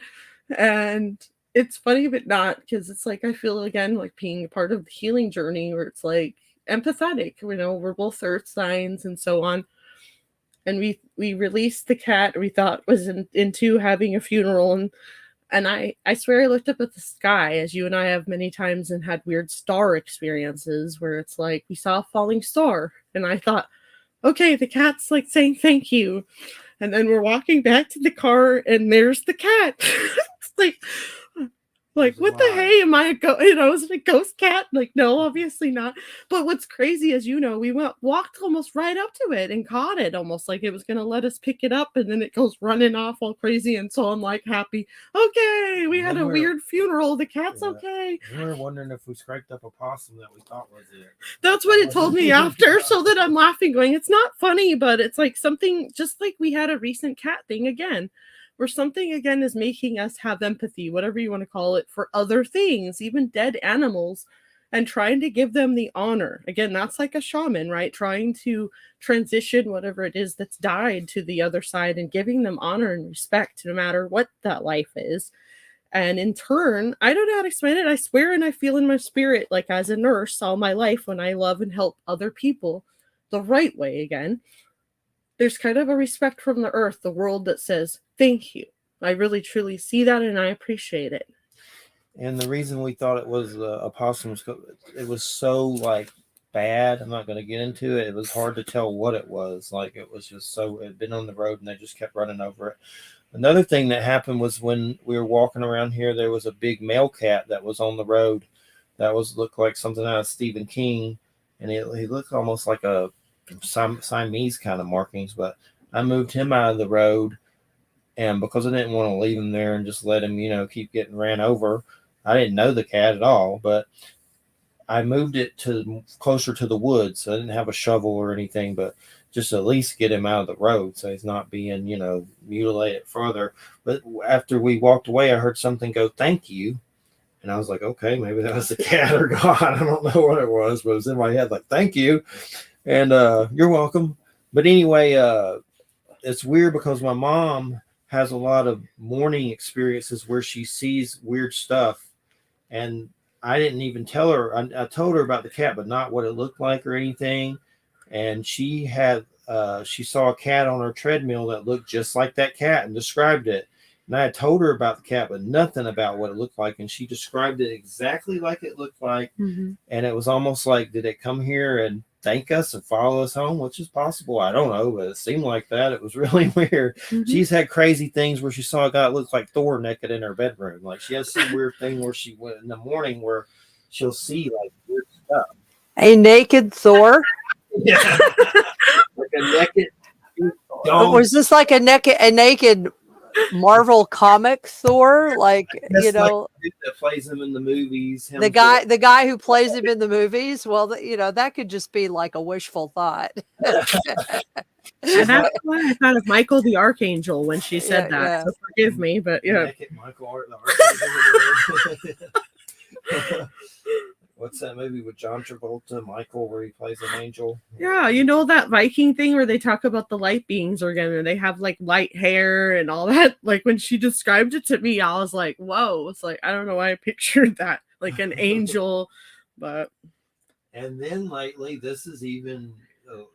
And it's funny, but not, because it's like, I feel again like being a part of the healing journey where it's like empathetic, we're both earth signs and so on. And we released the cat we thought was into having a funeral, and I swear I looked up at the sky, as you and I have many times, and had weird star experiences where it's like we saw a falling star, and I thought, okay, the cat's like saying thank you. And then we're walking back to the car and there's the cat. It's like what the hey, am I is it a ghost cat? Like, no, obviously not. But what's crazy is, we walked almost right up to it and caught it, almost like it was going to let us pick it up, and then it goes running off all crazy. And so I'm like happy. Okay, we had a weird funeral. The cat's okay. We were wondering if we scraped up a possum that we thought was it. That's what it told me after. So that I'm laughing, going, it's not funny, but it's like something, just like we had a recent cat thing again, where something again is making us have empathy, whatever you want to call it, for other things, even dead animals, and trying to give them the honor. Again, that's like a shaman, right? Trying to transition whatever it is that's died to the other side and giving them honor and respect no matter what that life is. And in turn, I don't know how to explain it. I swear and I feel in my spirit, like as a nurse all my life, when I love and help other people the right way again, there's kind of a respect from the earth, the world, that says, thank you. I really truly see that and I appreciate it. And the reason we thought it was a possum was it was so like bad. I'm not going to get into it. It was hard to tell what it was. Like it was just so, it had been on the road and they just kept running over it. Another thing that happened was when we were walking around here, there was a big male cat that was on the road that looked like something out of Stephen King. And he looked almost like a Siamese kind of markings, but I moved him out of the road. And because I didn't want to leave him there and just let him, keep getting ran over, I didn't know the cat at all, but I moved it to closer to the woods. So I didn't have a shovel or anything, but just at least get him out of the road so he's not being, mutilated further. But after we walked away, I heard something go, "Thank you." And I was like, okay, maybe that was the cat or God. I don't know what it was, but it was in my head like, "Thank you." And you're welcome. But anyway, it's weird because my mom has a lot of morning experiences where she sees weird stuff. And I didn't even tell her. I told her about the cat, but not what it looked like or anything. And she saw a cat on her treadmill that looked just like that cat and described it. And I had told her about the cat, but nothing about what it looked like. And she described it exactly like it looked like. Mm-hmm. And it was almost like, did it come here and thank us and follow us home? Which is possible. I don't know, but it seemed like that. It was really weird. Mm-hmm. She's had crazy things where she saw a guy that looked like Thor naked in her bedroom. Like she has some weird thing where she went in the morning where she'll see like weird stuff. A naked Thor? Yeah. Like a naked dog. Was this like a naked Marvel comic Thor? Like, Like that plays him in the movies. The guy who plays him in the movies. Well, that could just be like a wishful thought. And that's why I thought of Michael the Archangel when she said that. Yeah. So forgive me, but Michael the Archangel. What's that movie with John Travolta, Michael, where he plays an angel? Yeah, that Viking thing where they talk about the light beings again, and they have like light hair and all that. Like when she described it to me, I was like, whoa. It's like, I don't know why I pictured that, like an angel, but. And then lately, this is even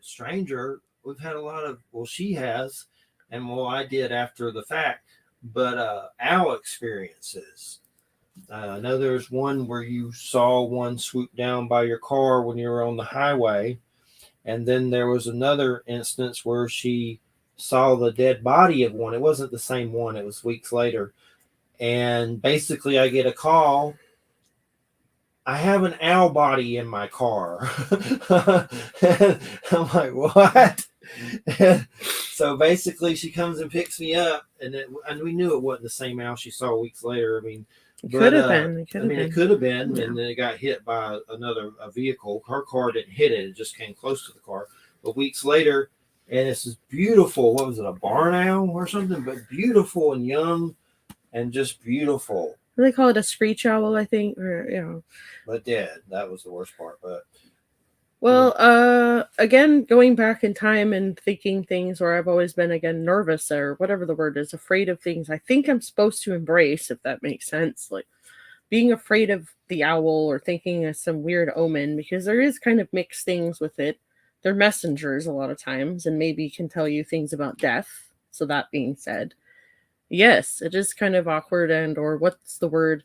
stranger. We've had a lot of, she has, and I did after the fact, but owl experiences. I know there's one where you saw one swoop down by your car when you were on the highway. And then there was another instance where she saw the dead body of one. It wasn't the same one. It was weeks later. And basically I get a call. I have an owl body in my car. I'm like, what? So basically she comes and picks me up, and we knew it wasn't the same owl she saw weeks later. I mean, it could have been. It could have been, Yeah. And then it got hit by a vehicle. Her car didn't hit it; it just came close to the car. But weeks later, and it's this beautiful. What was it, a barn owl or something? But beautiful and young, and just beautiful. They call it a screech owl, I think, or But dead. That was the worst part. But again, going back in time and thinking things where I've always been, again, nervous or whatever the word is, afraid of things I think I'm supposed to embrace, if that makes sense. Like being afraid of the owl or thinking of some weird omen, because there is kind of mixed things with it. They're messengers a lot of times and maybe can tell you things about death. So that being said, yes, it is kind of awkward or what's the word?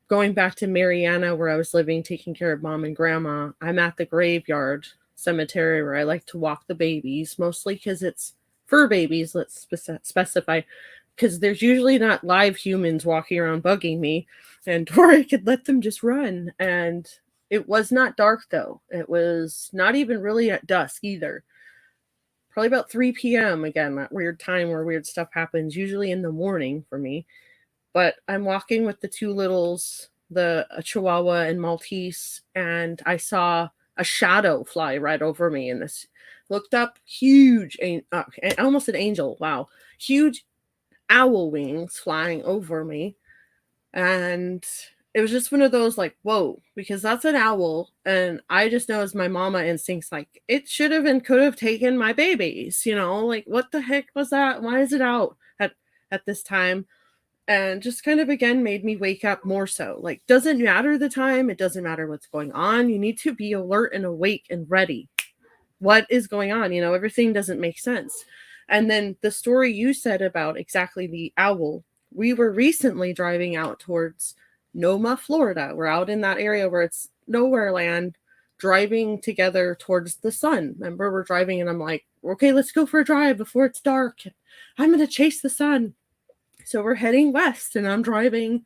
Going back to Mariana, where I was living, taking care of mom and grandma, I'm at the graveyard cemetery where I like to walk the babies, mostly because it's fur babies, let's specify, because there's usually not live humans walking around bugging me, or I could let them just run. And it was not dark, though. It was not even really at dusk either. Probably about 3 p.m. Again, that weird time where weird stuff happens, usually in the morning for me. But I'm walking with the two littles, the Chihuahua and Maltese, and I saw a shadow fly right over me. And this looked up, huge, almost an angel. Wow. Huge owl wings flying over me. And it was just one of those like, whoa, because that's an owl. And I just know as my mama instincts, like it should have and could have taken my babies, like what the heck was that? Why is it out at this time? and just kind of again made me wake up more so. Like, doesn't matter the time, it doesn't matter what's going on. You need to be alert and awake and ready. What is going on? You know, everything doesn't make sense. And then the story you said about exactly the owl, we were recently driving out towards Noma, Florida. We're out in that area where it's nowhere land, driving together towards the sun. Remember, we're driving and I'm like, okay, let's go for a drive before it's dark. I'm going to chase the sun. So we're heading west and I'm driving,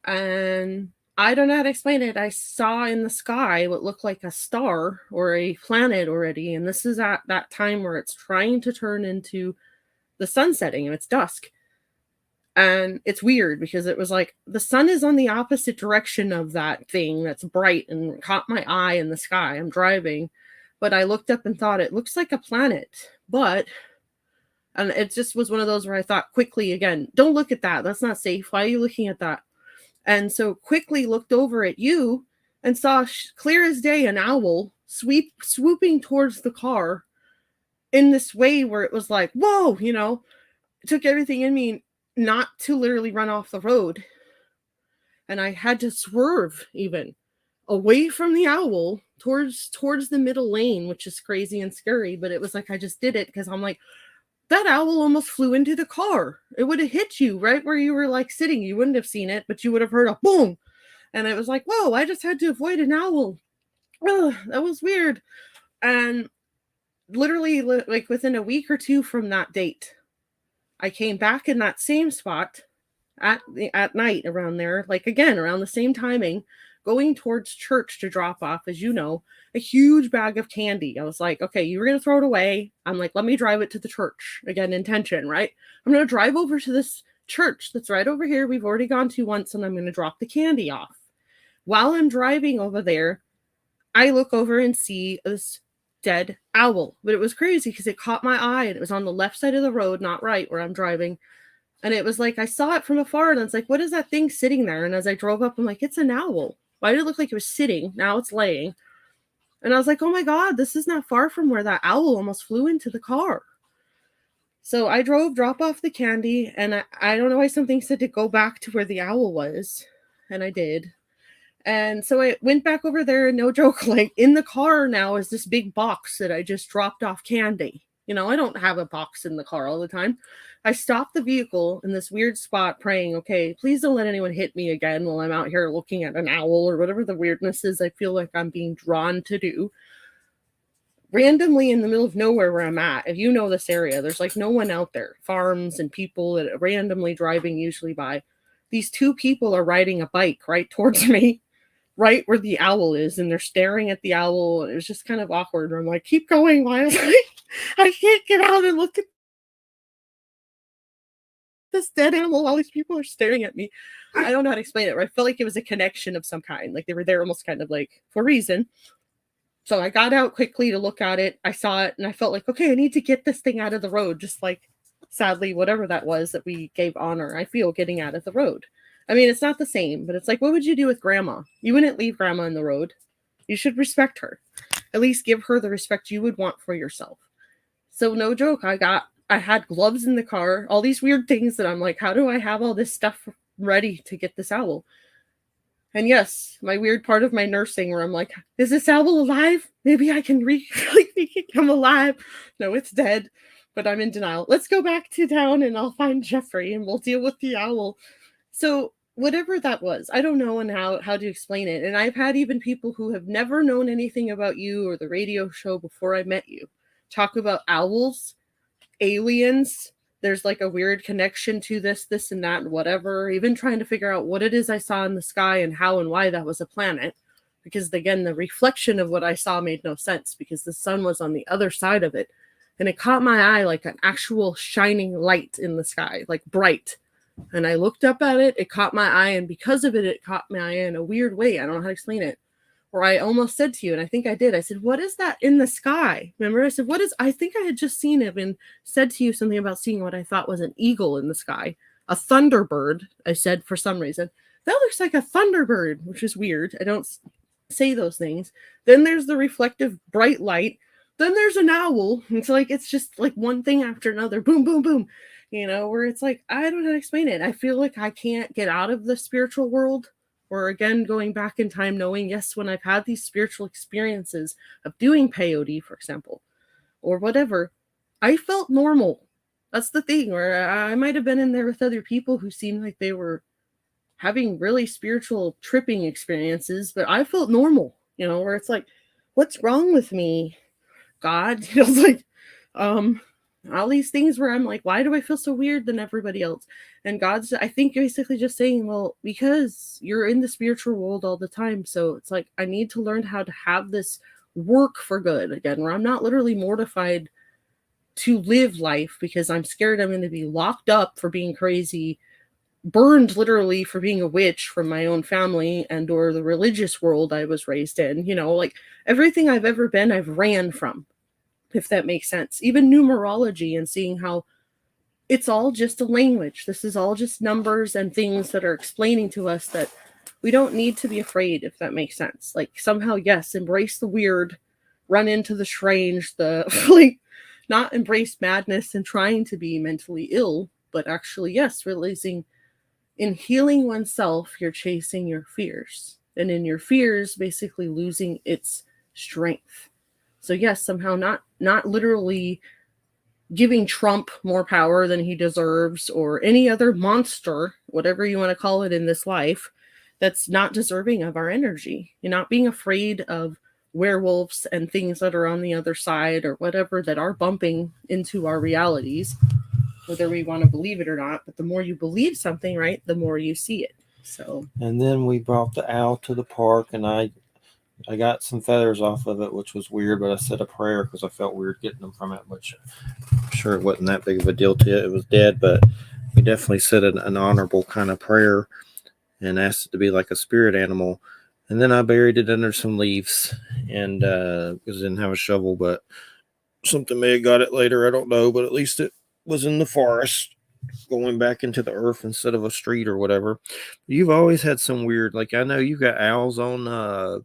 and I don't know how to explain it. I saw in the sky what looked like a star or a planet already. And this is at that time where it's trying to turn into the sun setting and it's dusk. And it's weird because it was like the sun is on the opposite direction of that thing that's bright and caught my eye in the sky. I'm driving, but I looked up and thought it looks like a planet, and it just was one of those where I thought quickly again, don't look at that. That's not safe. Why are you looking at that? And so quickly looked over at you and saw clear as day an owl swooping towards the car in this way where it was like, whoa, you know, it took everything in me not to literally run off the road. And I had to swerve even away from the owl towards the middle lane, which is crazy and scary. But it was like, I just did it because I'm like, that owl almost flew into the car. It would have hit you right where you were like sitting. You wouldn't have seen it, but you would have heard a boom. And it was like, whoa, I just had to avoid an owl. Ugh, that was weird. And literally like within a week or two from that date, I came back in that same spot at night around there, like again, around the same timing, going towards church to drop off, as you know, a huge bag of candy. I was like, okay, you were going to throw it away. I'm like, let me drive it to the church. Again, intention, right? I'm going to drive over to this church that's right over here. We've already gone to once, and I'm going to drop the candy off. While I'm driving over there, I look over and see this dead owl. But it was crazy because it caught my eye, and it was on the left side of the road, not right where I'm driving. And it was like, I saw it from afar, and it's like, what is that thing sitting there? And as I drove up, I'm like, it's an owl. Why did it look like it was sitting? Now it's laying. And I was like, oh my God, this is not far from where that owl almost flew into the car. So I drop off the candy, and I don't know why something said to go back to where the owl was. And I did. And so I went back over there, and no joke, like in the car now is this big box that I just dropped off candy. You know, I don't have a box in the car all the time. I stopped the vehicle in this weird spot praying, okay, please don't let anyone hit me again while I'm out here looking at an owl or whatever the weirdness is I feel like I'm being drawn to do. Randomly in the middle of nowhere where I'm at, if you know this area, there's like no one out there. Farms and people that randomly driving usually by. These two people are riding a bike right towards me, right where the owl is, and they're staring at the owl. It was just kind of awkward. I'm like, keep going. Why? I can't get out and look at this dead animal while these people are staring at me. I don't know how to explain it. But I felt like it was a connection of some kind. Like they were there almost kind of like for a reason. So I got out quickly to look at it. I saw it and I felt like, okay, I need to get this thing out of the road. Just like, sadly, whatever that was that we gave honor, I feel getting out of the road. I mean, it's not the same, but it's like, what would you do with grandma? You wouldn't leave grandma in the road. You should respect her. At least give her the respect you would want for yourself. So no joke, I had gloves in the car, all these weird things that I'm like, how do I have all this stuff ready to get this owl? And yes, my weird part of my nursing where I'm like, is this owl alive? Maybe I can make it come alive. No, it's dead, but I'm in denial. Let's go back to town and I'll find Jeffrey and we'll deal with the owl. So whatever that was, I don't know and how to explain it. And I've had even people who have never known anything about you or the radio show before I met you talk about owls, aliens. There's like a weird connection to this and that and whatever. Even trying to figure out what it is I saw in the sky and how and why that was a planet. Because again, the reflection of what I saw made no sense because the sun was on the other side of it. And it caught my eye like an actual shining light in the sky, like bright. And I looked up at it, it caught my eye, and because of it, it caught my eye in a weird way. I don't know how to explain it. Or I almost said to you, and I think I did, I said, what is that in the sky? Remember, I said, I think I had just seen it and said to you something about seeing what I thought was an eagle in the sky. A thunderbird, I said for some reason. That looks like a thunderbird, which is weird. I don't say those things. Then there's the reflective bright light. Then there's an owl. It's like, it's just like one thing after another. Boom, boom, boom. where it's like, I don't know how to explain it. I feel like I can't get out of the spiritual world. Or again, going back in time, knowing, yes, when I've had these spiritual experiences of doing peyote, for example, or whatever, I felt normal. That's the thing, where I might have been in there with other people who seemed like they were having really spiritual tripping experiences, but I felt normal, where it's like, what's wrong with me, God? It's like, all these things where I'm like, why do I feel so weird than everybody else? And God's, I think, basically just saying, well, because you're in the spiritual world all the time. So it's like, I need to learn how to have this work for good again, where I'm not literally mortified to live life because I'm scared I'm going to be locked up for being crazy, burned literally for being a witch from my own family and or the religious world I was raised in. Like everything I've ever been, I've ran from, if that makes sense. Even numerology, and seeing how it's all just a language. This is all just numbers and things that are explaining to us that we don't need to be afraid, if that makes sense. Like somehow, yes, embrace the weird, run into the strange, the like not embrace madness and trying to be mentally ill, but actually, yes, realizing in healing oneself, you're chasing your fears. And in your fears, basically losing its strength. So yes, somehow not literally giving Trump more power than he deserves, or any other monster, whatever you want to call it in this life, that's not deserving of our energy. You're not being afraid of werewolves and things that are on the other side or whatever that are bumping into our realities, whether we want to believe it or not. But the more you believe something, right, the more you see it. So, And then we brought the owl to the park, and I got some feathers off of it, which was weird, but I said a prayer because I felt weird getting them from it, which I'm sure it wasn't that big of a deal to it. It was dead, but we definitely said an honorable kind of prayer and asked it to be like a spirit animal. And then I buried it under some leaves, and because I didn't have a shovel, but something may have got it later. I don't know, but at least it was in the forest going back into the earth instead of a street or whatever. You've always had some weird, like I know you've got owls on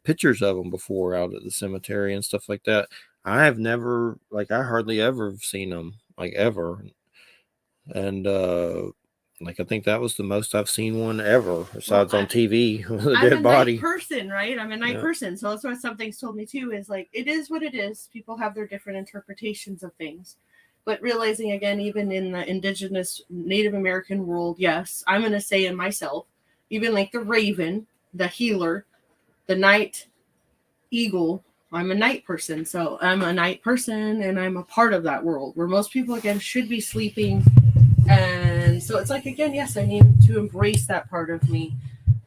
pictures of them before out at the cemetery and stuff like that. I have never, like, I hardly ever seen them, like, ever. And like, I think that was the most I've seen one ever, besides on TV with a dead body. I'm a night person, right? I'm a night person, so that's what something's told me too, is like, it is what it is. People have their different interpretations of things. But realizing, again, even in the indigenous Native American world, yes, I'm going to say in myself, even like the raven, the healer, the night eagle, I'm a night person. So I'm a night person, and I'm a part of that world where most people, again, should be sleeping. And so it's like, again, yes, I need to embrace that part of me.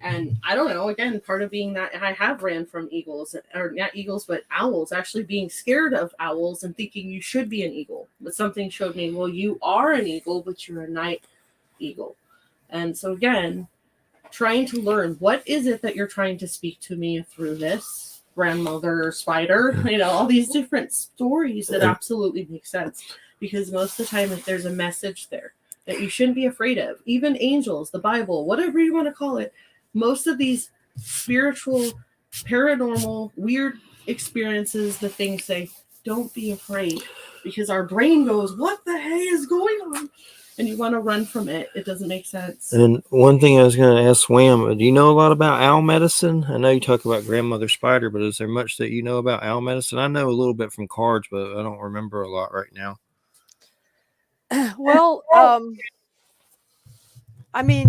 And I don't know, again, part of being that I have ran from eagles, or not eagles, but owls, actually being scared of owls and thinking you should be an eagle. But something showed me, well, you are an eagle, but you're a night eagle. And so again, trying to learn, what is it that you're trying to speak to me through this? Grandmother spider, all these different stories that absolutely make sense. Because most of the time, if there's a message there that you shouldn't be afraid of, even angels, the Bible, whatever you want to call it, most of these spiritual, paranormal, weird experiences, the things say, don't be afraid. Because our brain goes, what the hey is going on? And you want to run from it. It doesn't make sense. And one thing I was going to ask Wham, do you know a lot about owl medicine? I know you talk about grandmother spider, but is there much that you know about owl medicine? I know a little bit from cards, but I don't remember a lot right now. Well, I mean,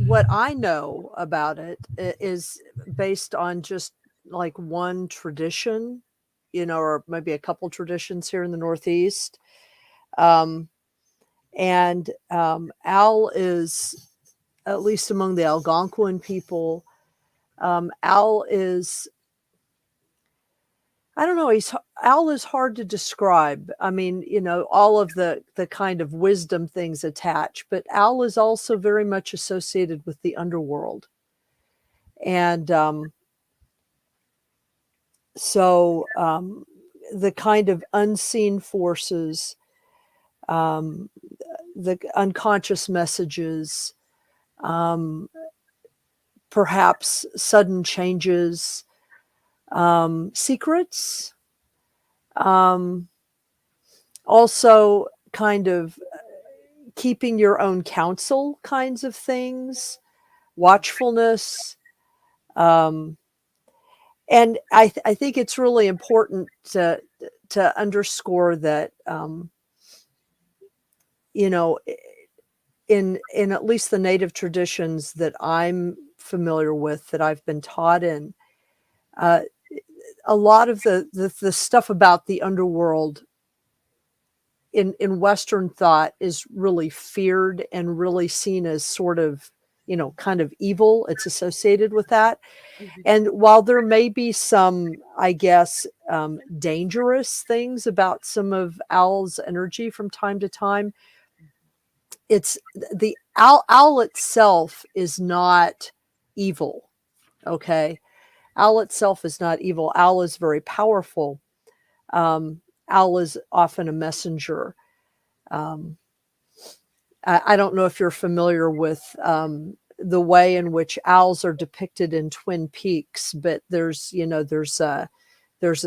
what I know about it is based on just like one tradition, or maybe a couple traditions here in the Northeast. And Al is, at least among the Algonquin people, Al is, I don't know, Al is hard to describe. I mean, all of the kind of wisdom things attached, but Al is also very much associated with the underworld. And so the kind of unseen forces, the unconscious messages, perhaps sudden changes, secrets, also kind of keeping your own counsel kinds of things, watchfulness. And I think it's really important to underscore that, you know, in at least the native traditions that I'm familiar with, that I've been taught in, a lot of the stuff about the underworld in Western thought is really feared and really seen as sort of, you know, kind of evil. It's associated with that. And while there may be some, I guess, dangerous things about some of Owl's energy from time to time, it's the owl itself is not evil. Okay. Owl itself is not evil. Owl is very powerful. Owl is often a messenger. I don't know if you're familiar with the way in which owls are depicted in Twin Peaks, but there's a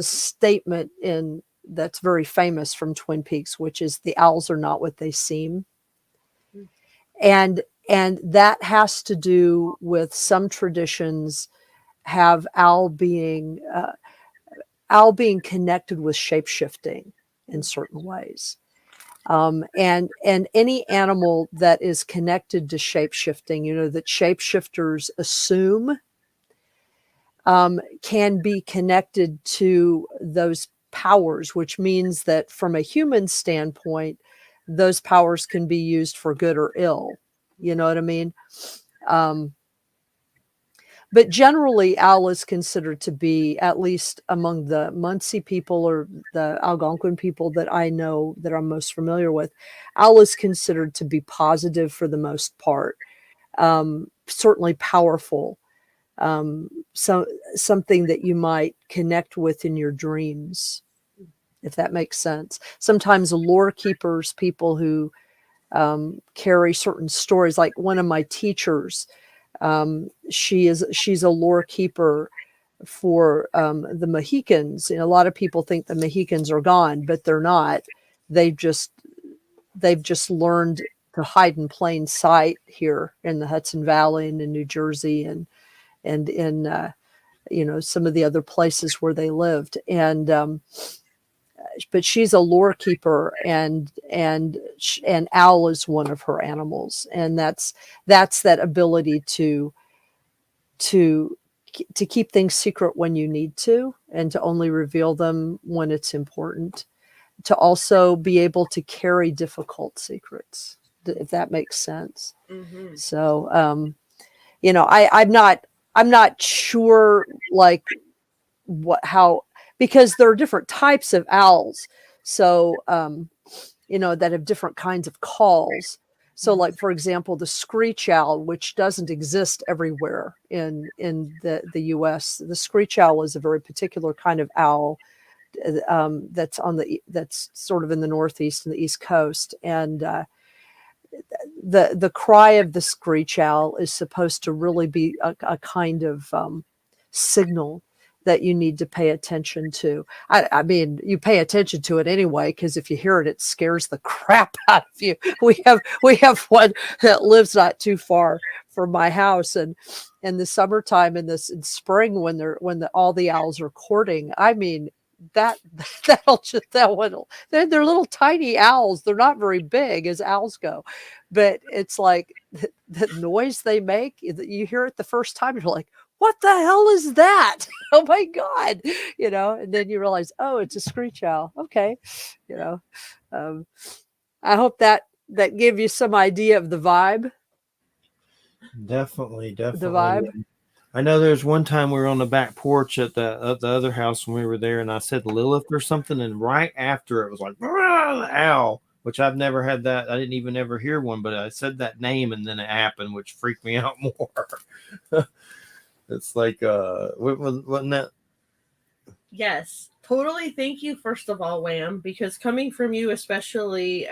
statement in that's very famous from Twin Peaks, which is the owls are not what they seem. And that has to do with some traditions have owl being connected with shape-shifting in certain ways. And any animal that is connected to shape-shifting, you know, that shapeshifters assume, can be connected to those powers, which means that from a human standpoint, those powers can be used for good or ill. You know what I mean? But generally, owl is considered to be, at least among the Munsee people or the Algonquin people that I know, that I'm most familiar with, owl is considered to be positive for the most part, certainly powerful, something that you might connect with in your dreams, if that makes sense. Sometimes lore keepers, people who carry certain stories, like one of my teachers, she's a lore keeper for the Mohicans. And a lot of people think the Mohicans are gone, but they're not. They've just learned to hide in plain sight here in the Hudson Valley and in New Jersey and in you know, some of the other places where they lived. And but she's a lore keeper, and owl is one of her animals, and that's that ability to keep things secret when you need to, and to only reveal them when it's important, to also be able to carry difficult secrets, if that makes sense. So you know, I'm not sure, like, how, because there are different types of owls, so you know, that have different kinds of calls. So, like, for example, the screech owl, which doesn't exist everywhere in the US. The screech owl is a very particular kind of owl that's sort of in the Northeast and the East Coast. And the cry of the screech owl is supposed to really be a kind of signal that you need to pay attention to. I mean, you pay attention to it anyway, because if you hear it, it scares the crap out of you. We have one that lives not too far from my house, and in the summertime, in spring, when all the owls are courting, I mean, they're little tiny owls. They're not very big as owls go, but it's like the noise they make. You hear it the first time, you're like, what the hell is that? Oh my God, you know, and then you realize, oh, it's a screech owl. Okay. You know, I hope that gave you some idea of the vibe. Definitely. The vibe. I know there's one time we were on the back porch at the other house when we were there, and I said Lilith or something, and right after it was like owl, which I've never had that. I didn't even ever hear one, but I said that name and then it happened, which freaked me out more. It's like wasn't that? Yes, totally. Thank you, first of all, Wham, because coming from you, especially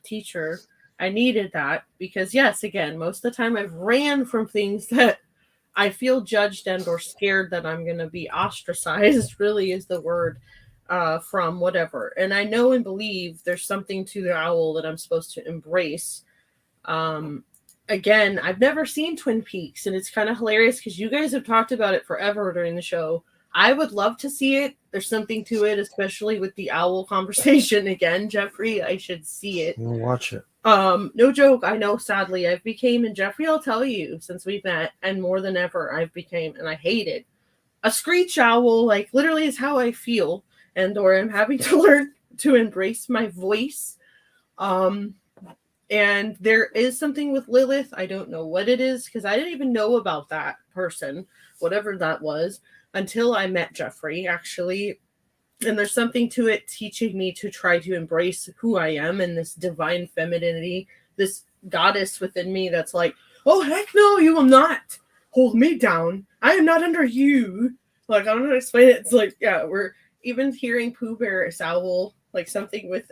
teacher, I needed that, because yes, again, most of the time I've ran from things that I feel judged and or scared that I'm going to be ostracized, really is the word. from whatever. And I know and believe there's something to the owl that I'm supposed to embrace. Again, I've never seen Twin Peaks, and it's kind of hilarious because you guys have talked about it forever during the show. I would love to see it. There's something to it, especially with the owl conversation again, Jeffrey. I should see it. We'll watch it. No joke. I know, sadly, I've became, and Jeffrey, I'll tell you, since we've met, and more than ever, I've became, and I hate it, a screech owl. Like, literally is how I feel, and or I'm having to learn to embrace my voice. And there is something with Lilith. I don't know what it is, because I didn't even know about that person, whatever that was, until I met Jeffrey, actually. And there's something to it teaching me to try to embrace who I am and this divine femininity, this goddess within me that's like, oh, heck no, you will not hold me down. I am not under you. Like, I don't know how to explain it. It's like, yeah, we're even hearing Pooh Bear's owl, like something with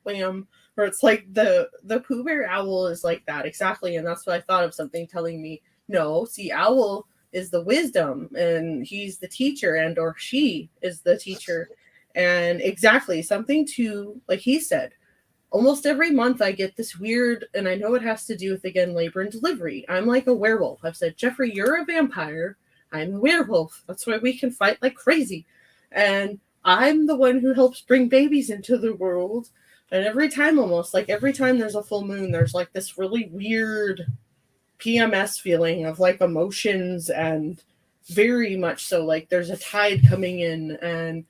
Lamb, where it's like the Pooh Bear owl is like that, exactly. And that's what I thought of, something telling me, no, see, owl is the wisdom, and he's the teacher, and or she is the teacher. And exactly, something to, like he said, almost every month I get this weird, and I know it has to do with, again, labor and delivery. I'm like a werewolf. I've said, Jeffrey, you're a vampire. I'm a werewolf. That's why we can fight like crazy. And I'm the one who helps bring babies into the world. And every time, almost, like every time there's a full moon, there's like this really weird PMS feeling of like emotions, and very much so like there's a tide coming in, and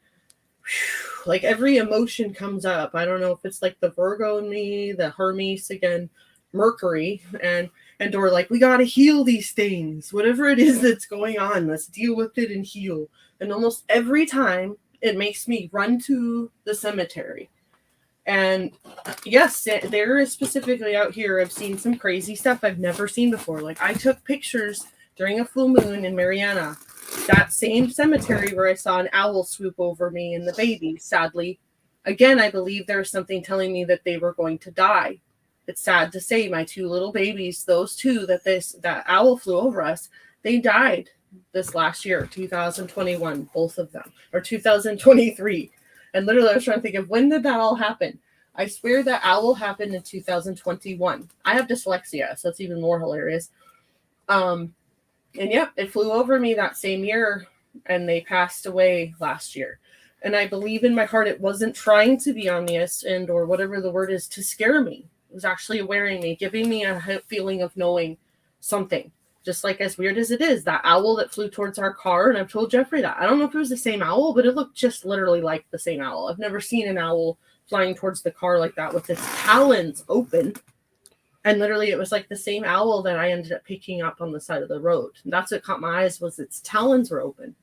like every emotion comes up. I don't know if it's like the Virgo in me, the Hermes again, Mercury, and or like, we got to heal these things, whatever it is that's going on, let's deal with it and heal. And almost every time it makes me run to the cemetery. And yes, there is specifically out here, I've seen some crazy stuff I've never seen before. Like, I took pictures during a full moon in Mariana, that same cemetery where I saw an owl swoop over me and the baby, sadly. Again, I believe there was something telling me that they were going to die. It's sad to say, my two little babies, those two that owl flew over us, they died this last year, 2021, both of them, or 2023. And literally, I was trying to think of, when did that all happen? I swear that owl happened in 2021. I have dyslexia, so it's even more hilarious. And yep, it flew over me that same year, and they passed away last year. And I believe in my heart it wasn't trying to be ominous and or whatever the word is to scare me. It was actually awareing me, giving me a feeling of knowing something. Just like, as weird as it is, that owl that flew towards our car, and I've told Jeffrey that. I don't know if it was the same owl, but it looked just literally like the same owl. I've never seen an owl flying towards the car like that with its talons open. And literally, it was like the same owl that I ended up picking up on the side of the road. And that's what caught my eyes, was its talons were open.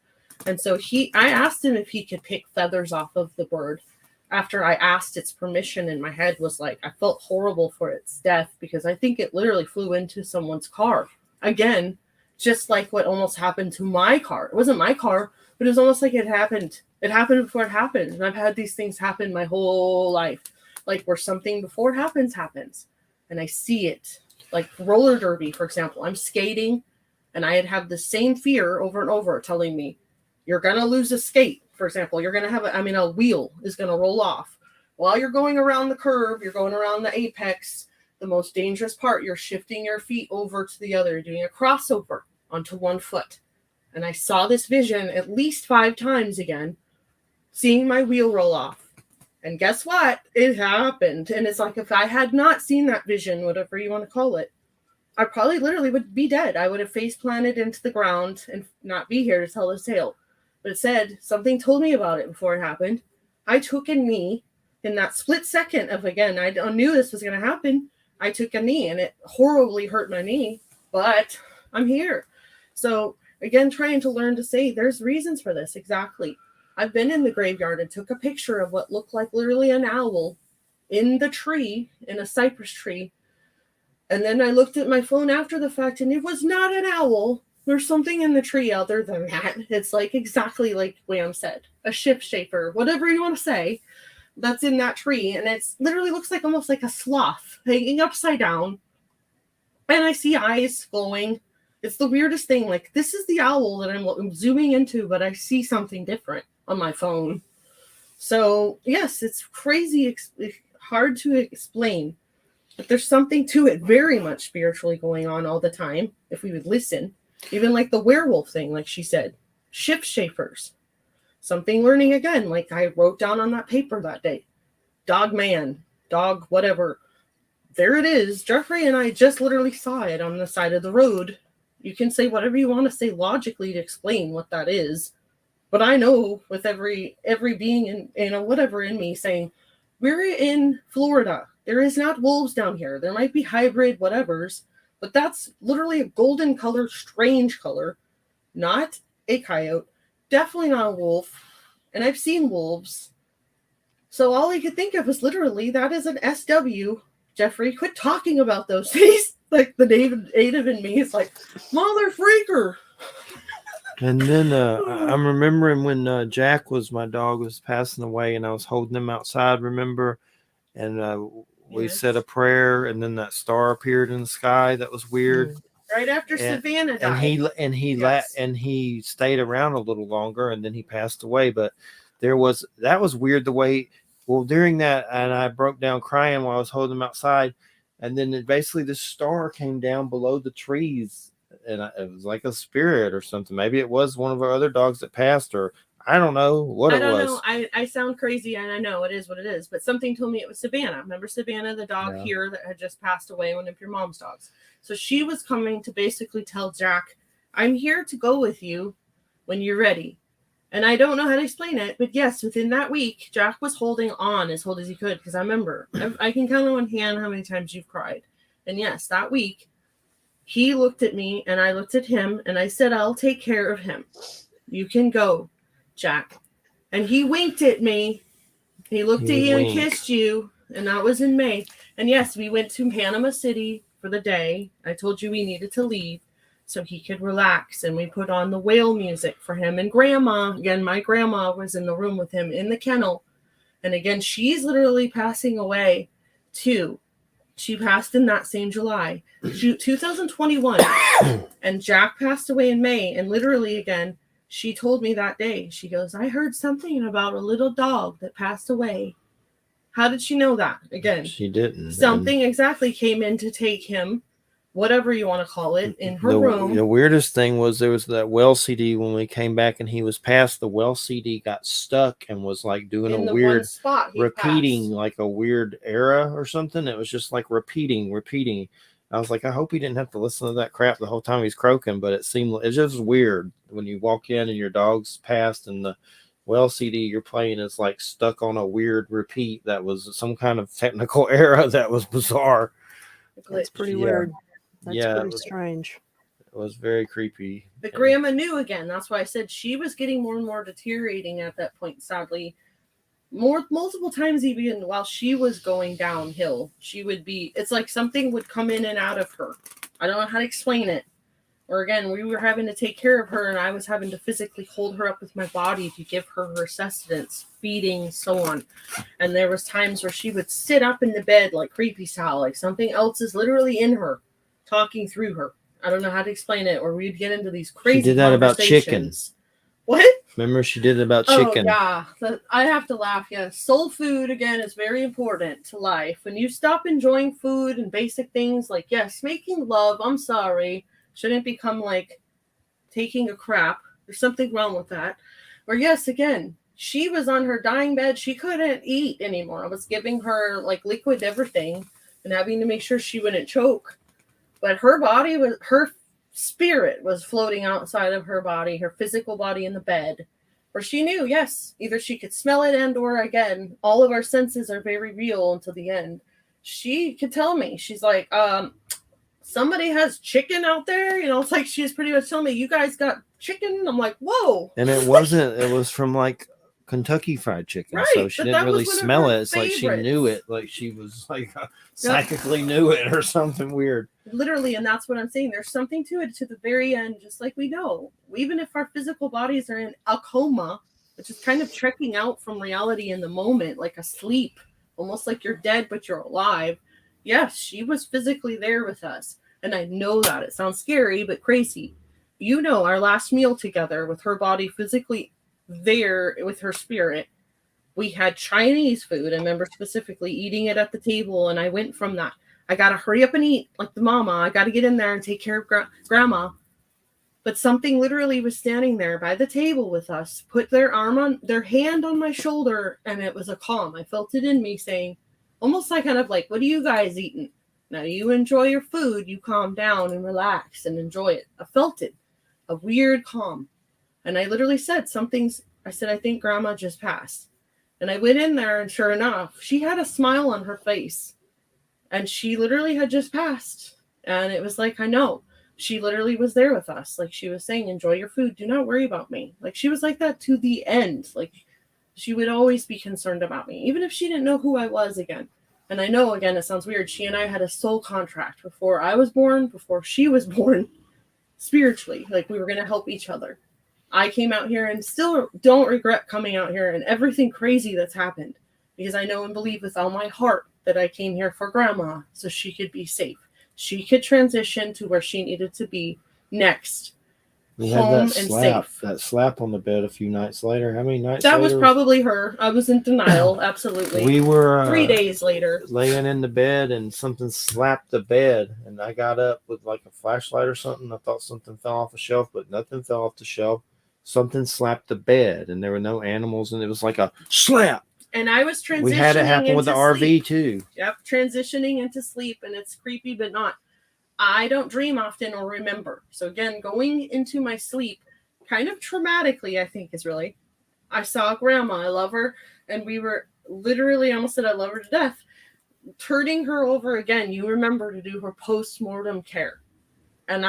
And so I asked him if he could pick feathers off of the bird. After I asked its permission, and my head was like, I felt horrible for its death, because I think it literally flew into someone's car. Again, just like what almost happened to my car. It wasn't my car, but it was almost like it happened. It happened before it happened. And I've had these things happen my whole life. Like, where something before it happens. And I see it. Like roller derby, for example. I'm skating, and I'd have the same fear over and over telling me, you're going to lose a skate. For example, you're going to have a wheel is going to roll off. While you're going around the curve, you're going around the apex, the most dangerous part, you're shifting your feet over to the other, you're doing a crossover onto one foot. And I saw this vision at least 5 times again, seeing my wheel roll off. And guess what? It happened. And it's like, if I had not seen that vision, whatever you want to call it, I probably literally would be dead. I would have face planted into the ground and not be here to tell this tale. But it said, something told me about it before it happened. I took a knee in that split second of, again, I knew this was going to happen. I took a knee, and it horribly hurt my knee, but I'm here. So again, trying to learn to say there's reasons for this. Exactly. I've been in the graveyard and took a picture of what looked like literally an owl in the tree, in a cypress tree. And then I looked at my phone after the fact, and it was not an owl. There's something in the tree other than that. It's like exactly like Wham said, a shaper, whatever you want to say, that's in that tree. And it's literally looks like almost like a sloth hanging upside down. And I see eyes glowing. It's the weirdest thing. Like, this is the owl that I'm zooming into, but I see something different on my phone. So, yes, it's crazy, hard to explain. But there's something to it very much spiritually going on all the time, if we would listen. Even like the werewolf thing, like she said. Shift shapers. Something learning again, like I wrote down on that paper that day. Dog man, dog whatever. There it is. Jeffrey and I just literally saw it on the side of the road. You can say whatever you want to say logically to explain what that is. But I know with every being in whatever in me saying, we're in Florida. There is not wolves down here. There might be hybrid whatevers, but that's literally a golden color, strange color, not a coyote, definitely not a wolf. And I've seen wolves. So all I could think of was literally that is an SW. Jeffrey, quit talking about those things. Like the native in me is like, mother freaker. And then I'm remembering when Jack was my dog was passing away, and I was holding him outside. Remember, and we said a prayer, and then that star appeared in the sky. That was weird. Right after Savannah died, and he stayed around a little longer, and then he passed away. But that was weird the way. Well, during that, and I broke down crying while I was holding him outside, and then basically this star came down below the trees. And it was like a spirit or something. Maybe it was one of our other dogs that passed, or I don't know what it was. I don't know. I sound crazy, and I know it is what it is. But something told me it was Savannah. Remember Savannah, the dog here that had just passed away, one of your mom's dogs. So she was coming to basically tell Jack, I'm here to go with you when you're ready. And I don't know how to explain it, but yes, within that week, Jack was holding on as hold as he could, because I remember, I can count on one hand how many times you've cried. And yes, that week, he looked at me and I looked at him and I said, I'll take care of him. You can go, Jack. And he winked at me. He looked at you and kissed you. And that was in May. And yes, we went to Panama City for the day. I told you we needed to leave so he could relax. And we put on the whale music for him. And Grandma, again, my grandma was in the room with him in the kennel. And again, she's literally passing away too. She passed in that same July, 2021, and Jack passed away in May. And literally, again, she told me that day, she goes, I heard something about a little dog that passed away. How did she know that? Again, she didn't. Something exactly came in to take him, whatever you want to call it, in her room. The weirdest thing was there was that well CD when we came back and he was passed. The well CD got stuck and was like doing a weird spot repeating, like a weird era or something. It was just like repeating. I was like, I hope he didn't have to listen to that crap the whole time he's croaking, but it just weird when you walk in and your dog's passed and the well CD you're playing is like stuck on a weird repeat. That was some kind of technical error that was bizarre. That's pretty weird. That's pretty strange. It was very creepy. But Grandma knew again. That's why I said she was getting more and more deteriorating at that point, sadly. Multiple times even while she was going downhill, she would be, it's like something would come in and out of her. I don't know how to explain it. Or again, we were having to take care of her and I was having to physically hold her up with my body to give her sustenance, feeding, so on. And there was times where she would sit up in the bed like creepy style, like something else is literally in her, talking through her. I don't know how to explain it. Or we'd get into these crazy She did that about chickens. What? Remember she did it about chicken. Oh, yeah. I have to laugh. Yeah. Soul food, again, is very important to life. When you stop enjoying food and basic things like, yes, making love, I'm sorry, shouldn't become like taking a crap. There's something wrong with that. Or yes, again, she was on her dying bed. She couldn't eat anymore. I was giving her like liquid everything and having to make sure she wouldn't choke. But her spirit was floating outside of her body, her physical body in the bed, where she knew, yes, either she could smell it and or, again, all of our senses are very real until the end. She could tell me, she's like, somebody has chicken out there. You know, it's like she's pretty much telling me, you guys got chicken? I'm like, whoa. And it was from like Kentucky Fried Chicken. Right, so she didn't really smell it. It's like she knew it. Like she was like psychically knew it or something weird. Literally, and that's what I'm saying. There's something to it to the very end, just like we know. Even if our physical bodies are in a coma, which is kind of trekking out from reality in the moment, like a sleep, almost like you're dead, but you're alive. Yes, she was physically there with us. And I know that. It sounds scary, but crazy. You know, our last meal together with her body physically there with her spirit. We had Chinese food. I remember specifically eating it at the table, and I went from that. I got to hurry up and eat like the mama. I got to get in there and take care of grandma. But something literally was standing there by the table with us, put their hand on my shoulder, and it was a calm. I felt it in me saying, almost like kind of like, what are you guys eating? Now you enjoy your food, you calm down and relax and enjoy it. I felt it, a weird calm. And I literally said, I said, I think grandma just passed. And I went in there, and sure enough, she had a smile on her face. And she literally had just passed. And it was like, I know. She literally was there with us. Like she was saying, enjoy your food. Do not worry about me. Like she was like that to the end. Like she would always be concerned about me, even if she didn't know who I was again. And I know, again, it sounds weird. She and I had a soul contract before I was born, before she was born, spiritually. Like we were going to help each other. I came out here and still don't regret coming out here and everything crazy that's happened, because I know and believe with all my heart that I came here for grandma so she could be safe. She could transition to where she needed to be next. We had that slap on the bed a few nights later. How many nights that later? Was probably her. I was in denial, absolutely. We were 3 days later laying in the bed, and something slapped the bed, and I got up with like a flashlight or something. I thought something fell off a shelf, but nothing fell off the shelf. Something slapped the bed, and there were no animals, and it was like a slap. And I was transitioning. We had it happen with the sleep. RV too. Yep, transitioning into sleep, and it's creepy, but not. I don't dream often or remember. So again, going into my sleep, kind of traumatically, I think is really, I saw grandma. I love her, and we were literally, almost said I love her to death, turning her over again. You remember to do her post-mortem care, and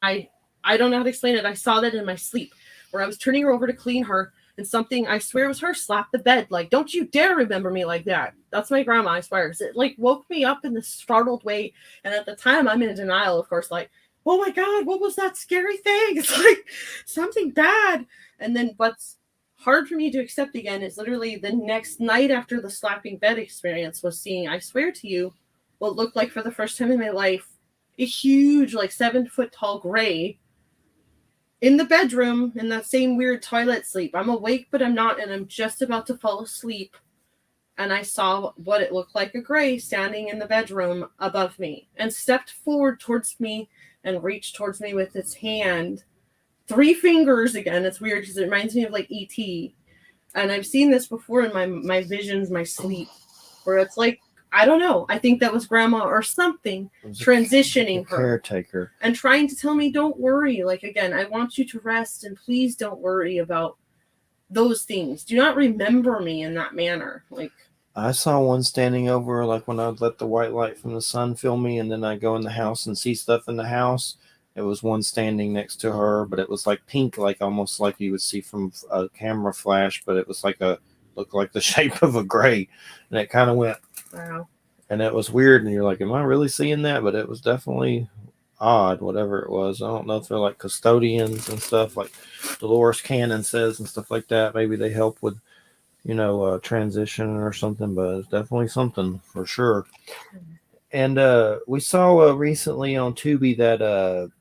I don't know how to explain it. I saw that in my sleep, where I was turning her over to clean her. And something, I swear it was her, slapped the bed. Like, don't you dare remember me like that. That's my grandma, I swear. It like woke me up in this startled way. And at the time, I'm in denial, of course, like, oh my God, what was that scary thing? It's like something bad. And then what's hard for me to accept again is literally the next night after the slapping bed experience was seeing, I swear to you, what looked like for the first time in my life, a huge, like 7-foot tall gray in the bedroom, in that same weird toilet sleep. I'm awake, but I'm not, and I'm just about to fall asleep. And I saw what it looked like, a gray standing in the bedroom above me, and stepped forward towards me and reached towards me with its hand. 3 fingers again. It's weird because it reminds me of like E.T. And I've seen this before in my visions, my sleep, where it's like, I don't know. I think that was grandma or something transitioning her. Caretaker. And trying to tell me, don't worry. Like, again, I want you to rest, and please don't worry about those things. Do not remember me in that manner. Like, I saw one standing over, like when I'd let the white light from the sun fill me, and then I go in the house and see stuff in the house. It was one standing next to her, but it was like pink, like almost like you would see from a camera flash, but it was like looked like the shape of a gray. And it kind of went, wow. And it was weird, and you're like, am I really seeing that? But it was definitely odd, whatever it was. I don't know if they're like custodians and stuff, like Dolores Cannon says and stuff like that. Maybe they help with, transition or something, but it's definitely something for sure. And we saw recently on Tubi that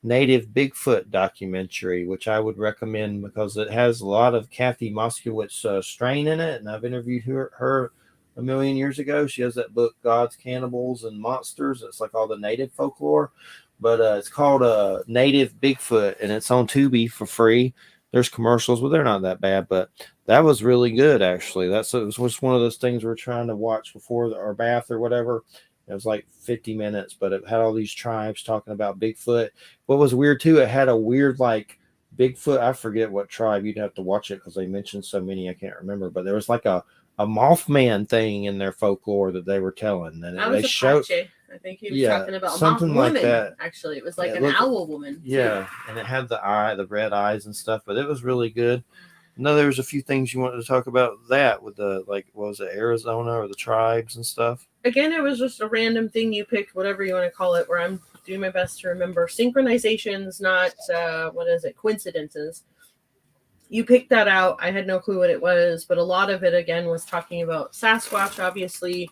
Native Bigfoot documentary, which I would recommend because it has a lot of Kathy Moskowitz strain in it, and I've interviewed her a million years ago. She has that book, God's Cannibals and Monsters. It's like all the native folklore, but it's called Native Bigfoot, and it's on Tubi for free. There's commercials, but they're not that bad, but that was really good, actually. It was just one of those things we're trying to watch before our bath or whatever. It was like 50 minutes, but it had all these tribes talking about Bigfoot. What was weird, too, it had a weird, like, Bigfoot. I forget what tribe. You'd have to watch it because they mentioned so many I can't remember. But there was like a Mothman thing in their folklore that they were telling. And that was they showed, I think he was talking about something a like woman, that. Actually, it was like an owl woman. Yeah, and it had the red eyes and stuff, but it was really good. No, there was a few things you wanted to talk about that with the, like, what was it, Arizona or the tribes and stuff? Again, it was just a random thing you picked, whatever you want to call it, where I'm doing my best to remember synchronizations, not, coincidences. You picked that out. I had no clue what it was, but a lot of it, again, was talking about Sasquatch, obviously,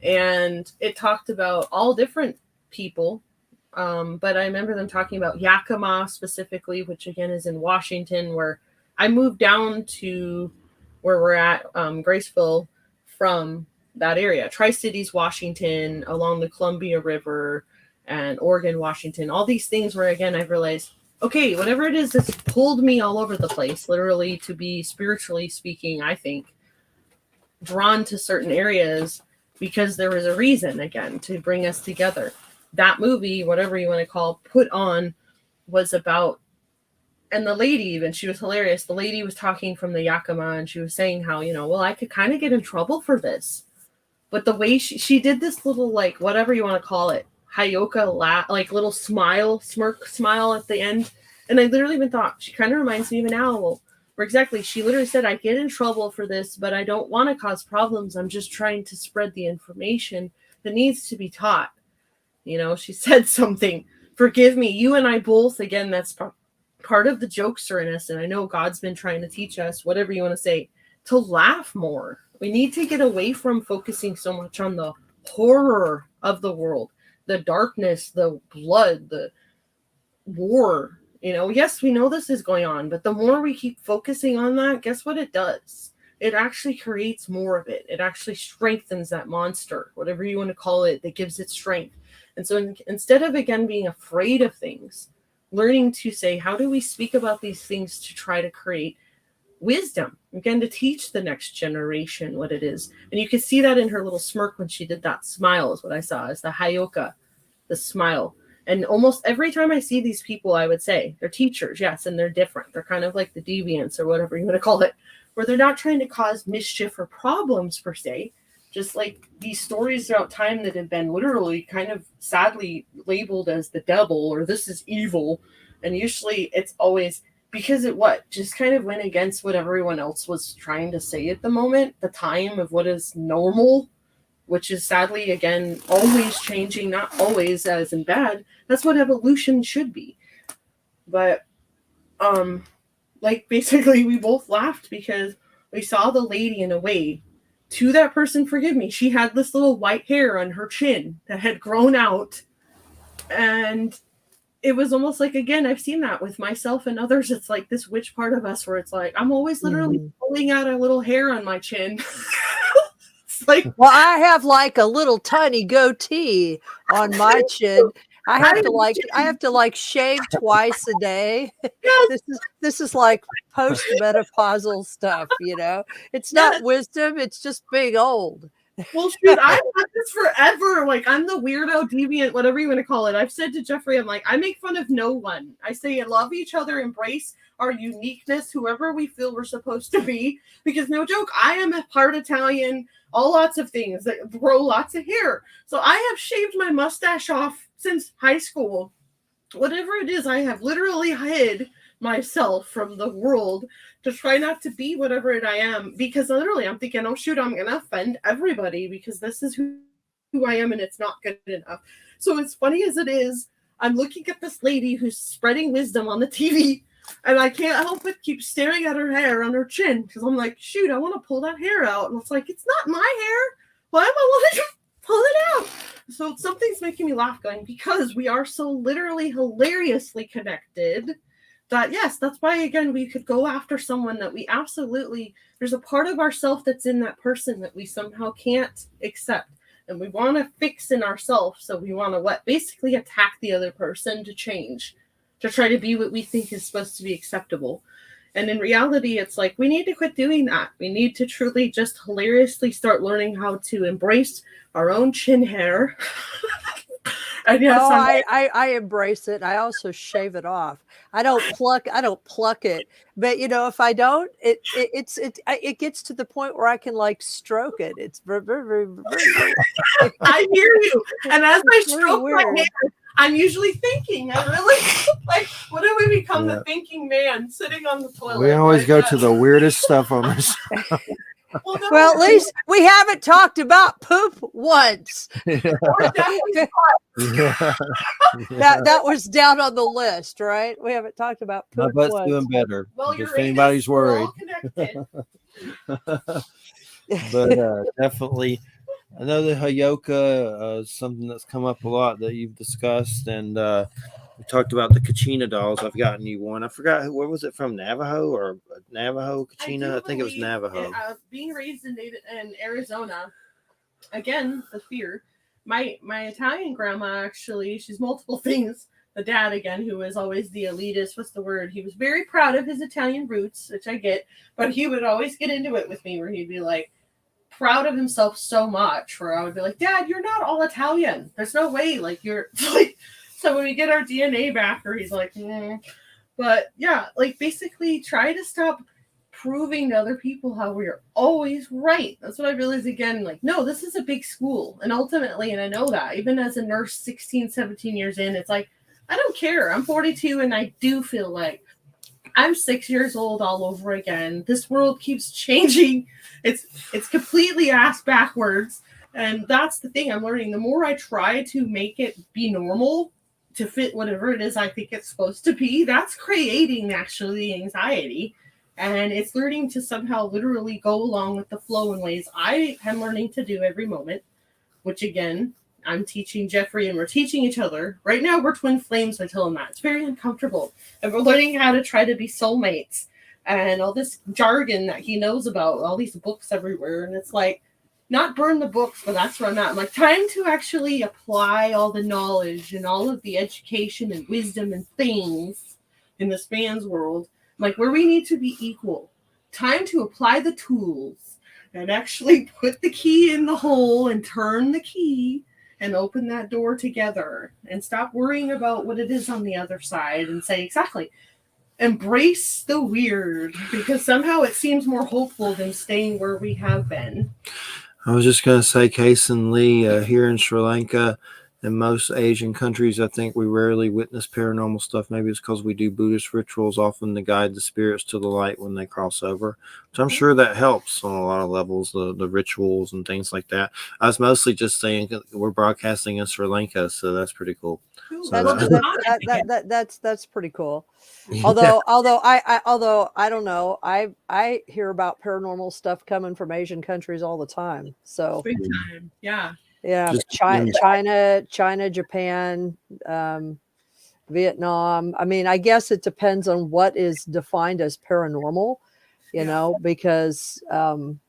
and it talked about all different people, but I remember them talking about Yakima specifically, which, again, is in Washington, where I moved down to where we're at, Graceville, from that area. Tri-Cities, Washington, along the Columbia River, and Oregon, Washington. All these things where, again, I've realized, okay, whatever it is that's pulled me all over the place, literally, to be spiritually speaking, I think, drawn to certain areas because there was a reason, again, to bring us together. That movie, whatever you want to call, Put On, was about, and the lady, even, she was hilarious. The lady was talking from the Yakima, and she was saying how, well, I could kind of get in trouble for this. But the way she did this little, like, whatever you want to call it, Hayoka like little smirk smile at the end. And I literally even thought, she kind of reminds me of an owl. Where exactly, she literally said, I get in trouble for this, but I don't want to cause problems. I'm just trying to spread the information that needs to be taught. She said something, forgive me, you and I both, again, that's part of the jokester in us. And I know God's been trying to teach us, whatever you want to say, to laugh more. We need to get away from focusing so much on the horror of the world, the darkness, the blood, the war. Yes, we know this is going on, but the more we keep focusing on that, guess what it does? It actually creates more of it. It actually strengthens that monster, whatever you want to call it, that gives it strength. And so instead of, again, being afraid of things, learning to say, how do we speak about these things to try to create wisdom, again, to teach the next generation what it is. And you can see that in her little smirk when she did that smile, is what I saw, is the Hayoka, the smile. And almost every time I see these people, I would say, they're teachers, yes, and they're different. They're kind of like the deviants or whatever you want to call it, where they're not trying to cause mischief or problems per se, just like these stories throughout time that have been literally kind of sadly labeled as the devil or this is evil. And usually it's always because it just kind of went against what everyone else was trying to say at the moment, the time of what is normal, which is sadly, again, always changing, not always as in bad. That's what evolution should be. But, basically we both laughed because we saw the lady in a way, to that person, forgive me, she had this little white hair on her chin that had grown out. And it was almost like, again, I've seen that with myself and others. It's like this witch part of us where it's like, I'm always literally pulling out a little hair on my chin. It's like, well, I have like a little tiny goatee on my chin. I have to shave twice a day. yes. This is like post-menopausal stuff, It's not wisdom, it's just being old. Well, shoot, I've had this forever. Like, I'm the weirdo, deviant, whatever you want to call it. I've said to Jeffrey, I'm like, I make fun of no one. I say, love each other, embrace our uniqueness, whoever we feel we're supposed to be. Because no joke, I am a part Italian, all lots of things that grow lots of hair. So I have shaved my mustache off since high school. Whatever it is, I have literally hid myself from the world to try not to be whatever it I am, because literally I'm thinking, oh shoot, I'm gonna offend everybody because this is who I am and it's not good enough. So as funny as it is, I'm looking at this lady who's spreading wisdom on the TV and I can't help but keep staring at her hair on her chin because I'm like, shoot, I want to pull that hair out. And it's like, it's not my hair. Why am I wanting to pull it out? So something's making me laugh going, because we are so literally hilariously connected that, yes, that's why, again, we could go after someone that we absolutely, there's a part of ourself that's in that person that we somehow can't accept. And we want to fix in ourselves. So we want to basically attack the other person to change, to try to be what we think is supposed to be acceptable. And in reality, it's like, we need to quit doing that. We need to truly just hilariously start learning how to embrace our own chin hair. And yes, I embrace it. I also shave it off. I don't pluck it. But if I don't, it gets to the point where I can stroke it. It's very, very, very, very I hear you. And as I stroke my hair, I'm usually thinking. I really what do we become, the thinking man sitting on the toilet? We always go to the weirdest stuff on this. Well, at least we haven't talked about poop once. Yeah. That was down on the list, right? We haven't talked about poop My butt's once. doing better. Well, if anybody's worried. But definitely, I know the Hayoka is something that's come up a lot that you've discussed, and We talked about the Kachina dolls. I've gotten you one. I forgot where was it from, Navajo or Navajo Kachina? I think it was Navajo. Being raised in Arizona, again, the fear. My Italian grandma, actually, she's multiple things. The dad, again, who was always the elitist, what's the word? He was very proud of his Italian roots, which I get, but he would always get into it with me where he'd be like, proud of himself so much, where I would be like, Dad, you're not all Italian. There's no way. Like, you're like, so when we get our DNA back, or he's like, But yeah, like, basically try to stop proving to other people how we're always right. That's what I realized again. Like, no, this is a big school. And ultimately, and I know that, even as a nurse 16, 17 years in, it's like, I don't care. I'm 42 and I do feel like I'm 6 years old all over again. This world keeps changing. It's completely ass backwards. And that's the thing I'm learning. The more I try to make it be normal to fit whatever it is I think it's supposed to be, that's creating actually anxiety. And it's learning to somehow literally go along with the flow in ways I am learning to do every moment, which again, I'm teaching Jeffrey and we're teaching each other. Right now, we're twin flames. I tell him that. It's very uncomfortable. And we're learning how to try to be soulmates and all this jargon that he knows about, all these books everywhere. And it's like, not burn the books, but that's where I'm at. I'm like, time to actually apply all the knowledge and all of the education and wisdom and things in this man's world. I'm like, where we need to be equal. Time to apply the tools and actually put the key in the hole and turn the key and open that door together and stop worrying about what it is on the other side and say, exactly, embrace the weird, because somehow it seems more hopeful than staying where we have been. I was just going to say, Case and Lee, here in Sri Lanka and most Asian countries, I think we rarely witness paranormal stuff. Maybe it's because we do Buddhist rituals often to guide the spirits to the light when they cross over. So I'm sure that helps on a lot of levels, the rituals and things like that. I was mostly just saying we're broadcasting in Sri Lanka, so that's pretty cool. That's pretty cool. Although I don't know, I hear about paranormal stuff coming from Asian countries all the time. So big time, yeah. China, Japan, Vietnam. I mean, I guess it depends on what is defined as paranormal, you know, because I'm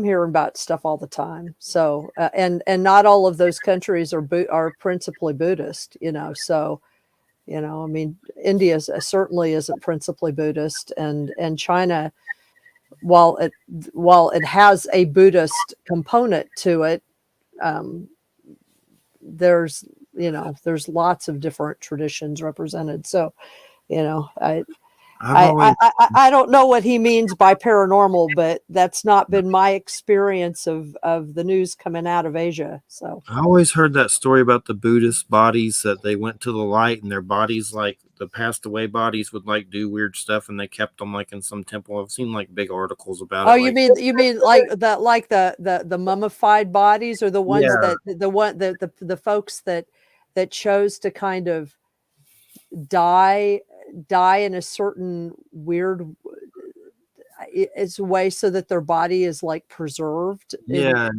hearing about stuff all the time. So, and not all of those countries are principally Buddhist, you know. So, I mean, India certainly isn't principally Buddhist, and China, while it has a Buddhist component to it, there's lots of different traditions represented. So, I don't know what he means by paranormal, but that's not been my experience of the news coming out of Asia. So I always heard that story about the Buddhist bodies, that they went to the light and their bodies, like the passed away bodies, would like do weird stuff, and they kept them like in some temple. I've seen like big articles about it. Oh, you mean like the mummified bodies, or the ones the folks that chose to kind of die in a certain weird it's a way so that their body is like preserved. There's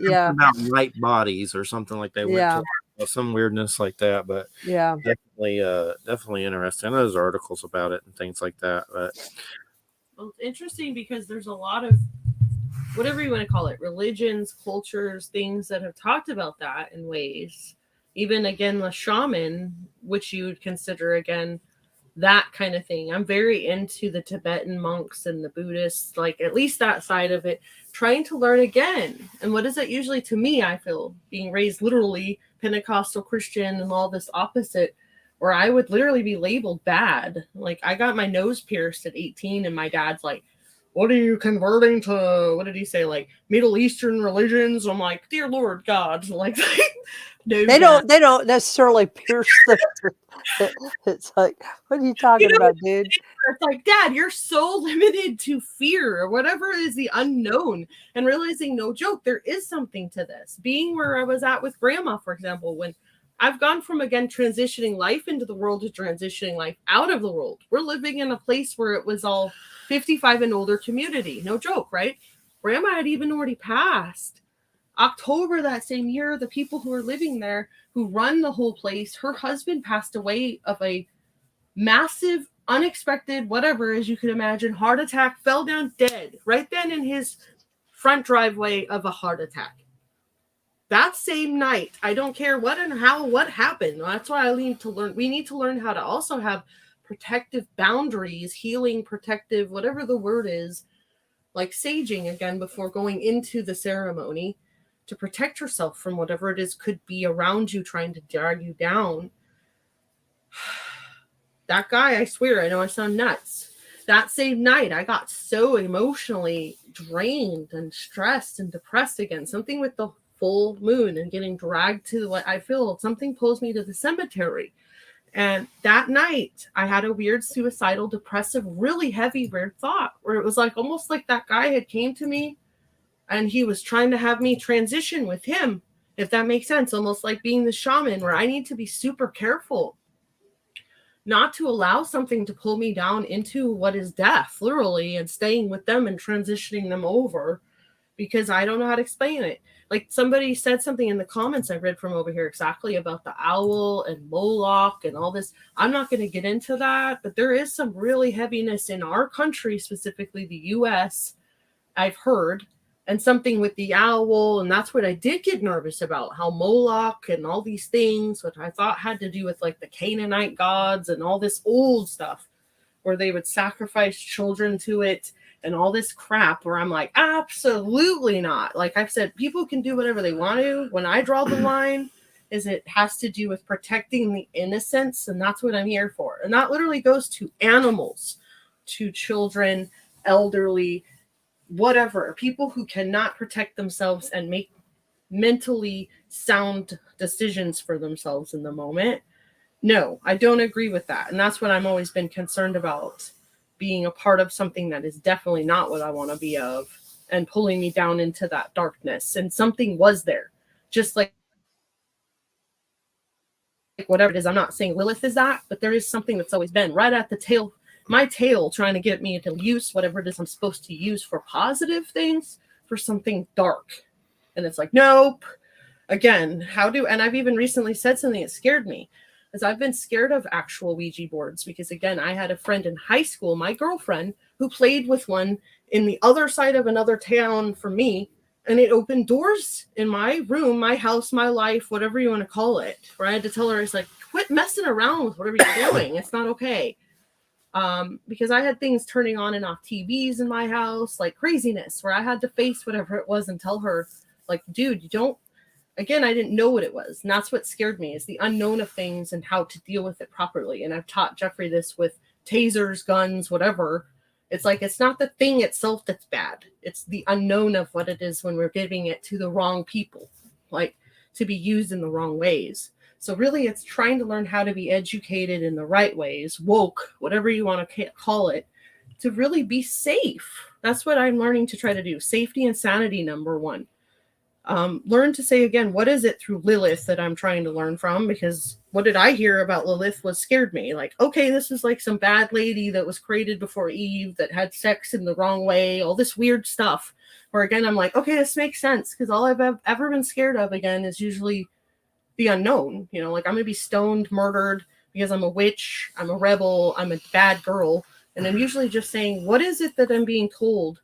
about light bodies or something like that. Went to some weirdness like that, but definitely interesting. There's articles about it and things like that. But well, it's interesting because there's a lot of whatever you want to call it, religions, cultures, things that have talked about that in ways. Even again, the shaman, which you would consider again that kind of thing. I'm very into the Tibetan monks and the Buddhists, like at least that side of it, trying to learn again. And what is that usually to me? I feel being raised literally Pentecostal Christian and all this opposite, where I would literally be labeled bad. Like I got my nose pierced at 18 and my dad's like, what are you converting to? What did he say? Like Middle Eastern religions? I'm like, dear Lord God, like no, they don't necessarily pierce the. It's like, what are you talking about, dude? It's like, Dad, you're so limited to fear or whatever is the unknown, and realizing, no joke, there is something to this. Being where I was at with Grandma, for example, when I've gone from again transitioning life into the world to transitioning life out of the world. We're living in a place where it was all 55 and older community. No joke, right? Grandma had even already passed. October that same year, the people who are living there, who run the whole place, her husband passed away of a massive, unexpected, whatever, as you could imagine, heart attack, fell down dead right then in his front driveway of a heart attack. That same night, I don't care what and how, what happened. That's why I need to learn. We need to learn how to also have protective boundaries, healing, protective, whatever the word is, like saging again before going into the ceremony, to protect yourself from whatever it is could be around you trying to drag you down. That guy, I swear, I know I sound nuts. That same night, I got so emotionally drained and stressed and depressed again. Something with the full moon and getting dragged to what I feel, something pulls me to the cemetery. And that night, I had a weird suicidal, depressive, really heavy, weird thought where it was like almost like that guy had came to me and he was trying to have me transition with him, if that makes sense. Almost like being the shaman, where I need to be super careful not to allow something to pull me down into what is death, literally, and staying with them and transitioning them over, because I don't know how to explain it. Like somebody said something in the comments I read from over here exactly about the owl and Moloch and all this. I'm not going to get into that, but there is some really heaviness in our country, specifically the US, I've heard, and something with the owl. And that's what I did get nervous about, how Moloch and all these things, which I thought had to do with like the Canaanite gods and all this old stuff where they would sacrifice children to it and all this crap, where I'm like, absolutely not. Like I've said, people can do whatever they want to. When I draw the line is it has to do with protecting the innocence, and that's what I'm here for. And that literally goes to animals, to children, elderly, whatever, people who cannot protect themselves and make mentally sound decisions for themselves in the moment. No, I don't agree with that. And that's what I've always been concerned about, being a part of something that is definitely not what I want to be of, and pulling me down into that darkness. And something was there, just like whatever it is. I'm not saying Lilith is that, but there is something that's always been right at the tail, my tail, trying to get me to use whatever it is I'm supposed to use for positive things for something dark. And it's like, nope. Again, and I've even recently said something that scared me, is I've been scared of actual Ouija boards, because again, I had a friend in high school, my girlfriend, who played with one in the other side of another town from me, and it opened doors in my room, my house, my life, whatever you want to call it, where I had to tell her, it's like, quit messing around with whatever you're doing. It's not okay. Because I had things turning on and off TVs in my house, like craziness, where I had to face whatever it was and tell her, like, dude, you don't. Again, I didn't know what it was. And that's what scared me, is the unknown of things and how to deal with it properly. And I've taught Jeffrey this with tasers, guns, whatever. It's like, it's not the thing itself that's bad. It's the unknown of what it is when we're giving it to the wrong people, like to be used in the wrong ways. So really, it's trying to learn how to be educated in the right ways, woke, whatever you want to call it, to really be safe. That's what I'm learning to try to do. Safety and sanity, number one. Learn to say, again, what is it through Lilith that I'm trying to learn from? Because what did I hear about Lilith was scared me. Like, okay, this is like some bad lady that was created before Eve that had sex in the wrong way, all this weird stuff. Where again, I'm like, okay, this makes sense, because all I've ever been scared of, again, is usually the unknown. You know, like I'm going to be stoned, murdered because I'm a witch, I'm a rebel, I'm a bad girl. And I'm usually just saying, what is it that I'm being told?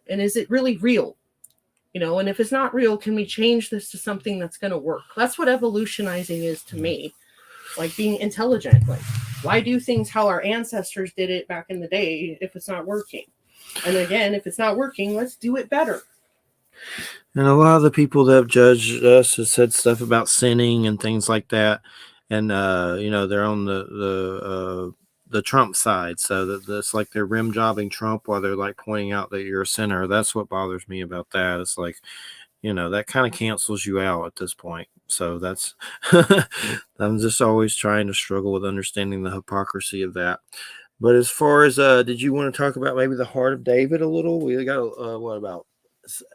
And is it really real? You know, and if it's not real, can we change this to something that's going to work? That's what evolutionizing is to me. Like being intelligent. Like, why do things how our ancestors did it back in the day if it's not working? And again, if it's not working, let's do it better. And a lot of the people that have judged us have said stuff about sinning and things like that. And, you know, they're on the Trump side. So that's like they're rim jobbing Trump while they're like pointing out that you're a sinner. That's what bothers me about that. It's like, you know, that kind of cancels you out at this point. So that's, I'm just always trying to struggle with understanding the hypocrisy of that. But as far as, did you want to talk about maybe the heart of David a little? We got, what about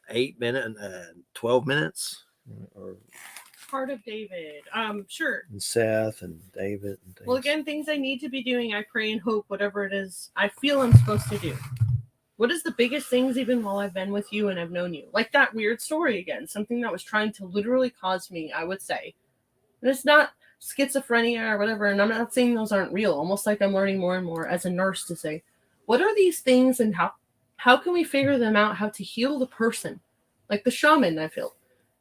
8 minutes and 12 minutes? Or Heart of David. Sure. and Seth and David and things. Well, again, things I need to be doing, I pray and hope, whatever it is I feel I'm supposed to do. What is the biggest things even while I've been with you and I've known you? Like that weird story again, something that was trying to literally cause me, I would say. And it's not schizophrenia or whatever, and I'm not saying those aren't real. Almost like I'm learning more and more as a nurse to say, what are these things and how can we figure them out, how to heal the person? Like the shaman, I feel.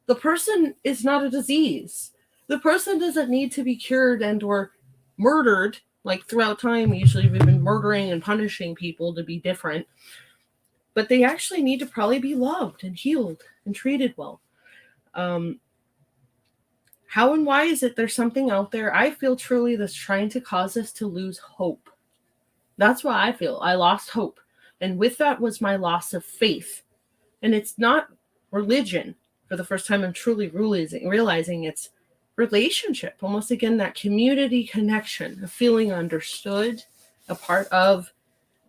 The person is not a disease. The person doesn't need to be cured and or murdered. Like throughout time, usually we've been murdering and punishing people to be different. But they actually need to probably be loved and healed and treated well. Um, how and why is it there's something out there I feel truly that's trying to cause us to lose hope? That's what I feel. I lost hope. And with that was my loss of faith. And it's not religion. For the first time, I'm truly realizing it's relationship. Almost again, that community connection, of feeling understood, a part of,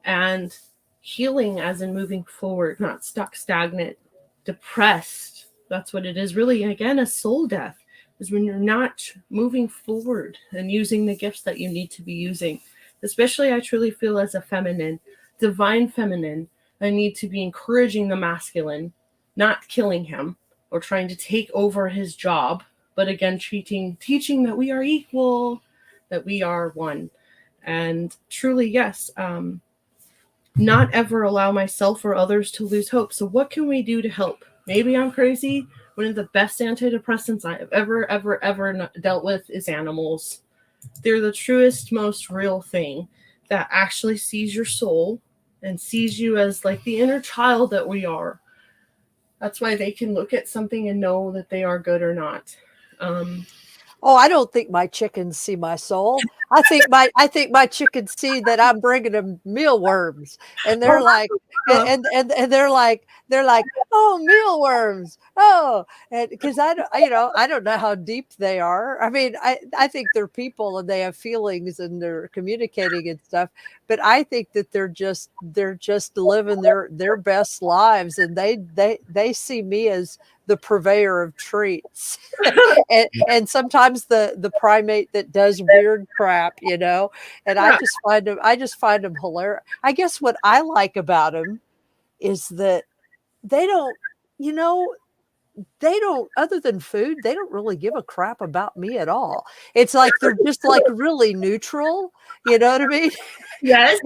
and healing as in moving forward, not stuck, stagnant, depressed. That's what it is. Really, again, a soul death is when you're not moving forward and using the gifts that you need to be using. Especially, I truly feel as a feminine, divine feminine, I need to be encouraging the masculine, not killing him or trying to take over his job, but again, teaching that we are equal, that we are one. And truly, yes, not ever allow myself or others to lose hope. So what can we do to help? Maybe I'm crazy. One of the best antidepressants I have ever dealt with is animals. They're the truest, most real thing that actually sees your soul and sees you as like the inner child that we are. That's why they can look at something and know that they are good or not. Oh, I don't think my chickens see my soul. I think my chickens see that I'm bringing them mealworms, and they're like, and they're like, oh, mealworms, oh, and because I don't, I don't know how deep they are. I mean, I think they're people and they have feelings and they're communicating and stuff, but I think that they're just living their best lives, and they see me as the purveyor of treats. And sometimes the primate that does weird crap, and I just find them hilarious. I guess what I like about them is that they don't, you know, they don't, other than food, they don't really give a crap about me at all. It's like they're just like really neutral, you know what I mean? Yes.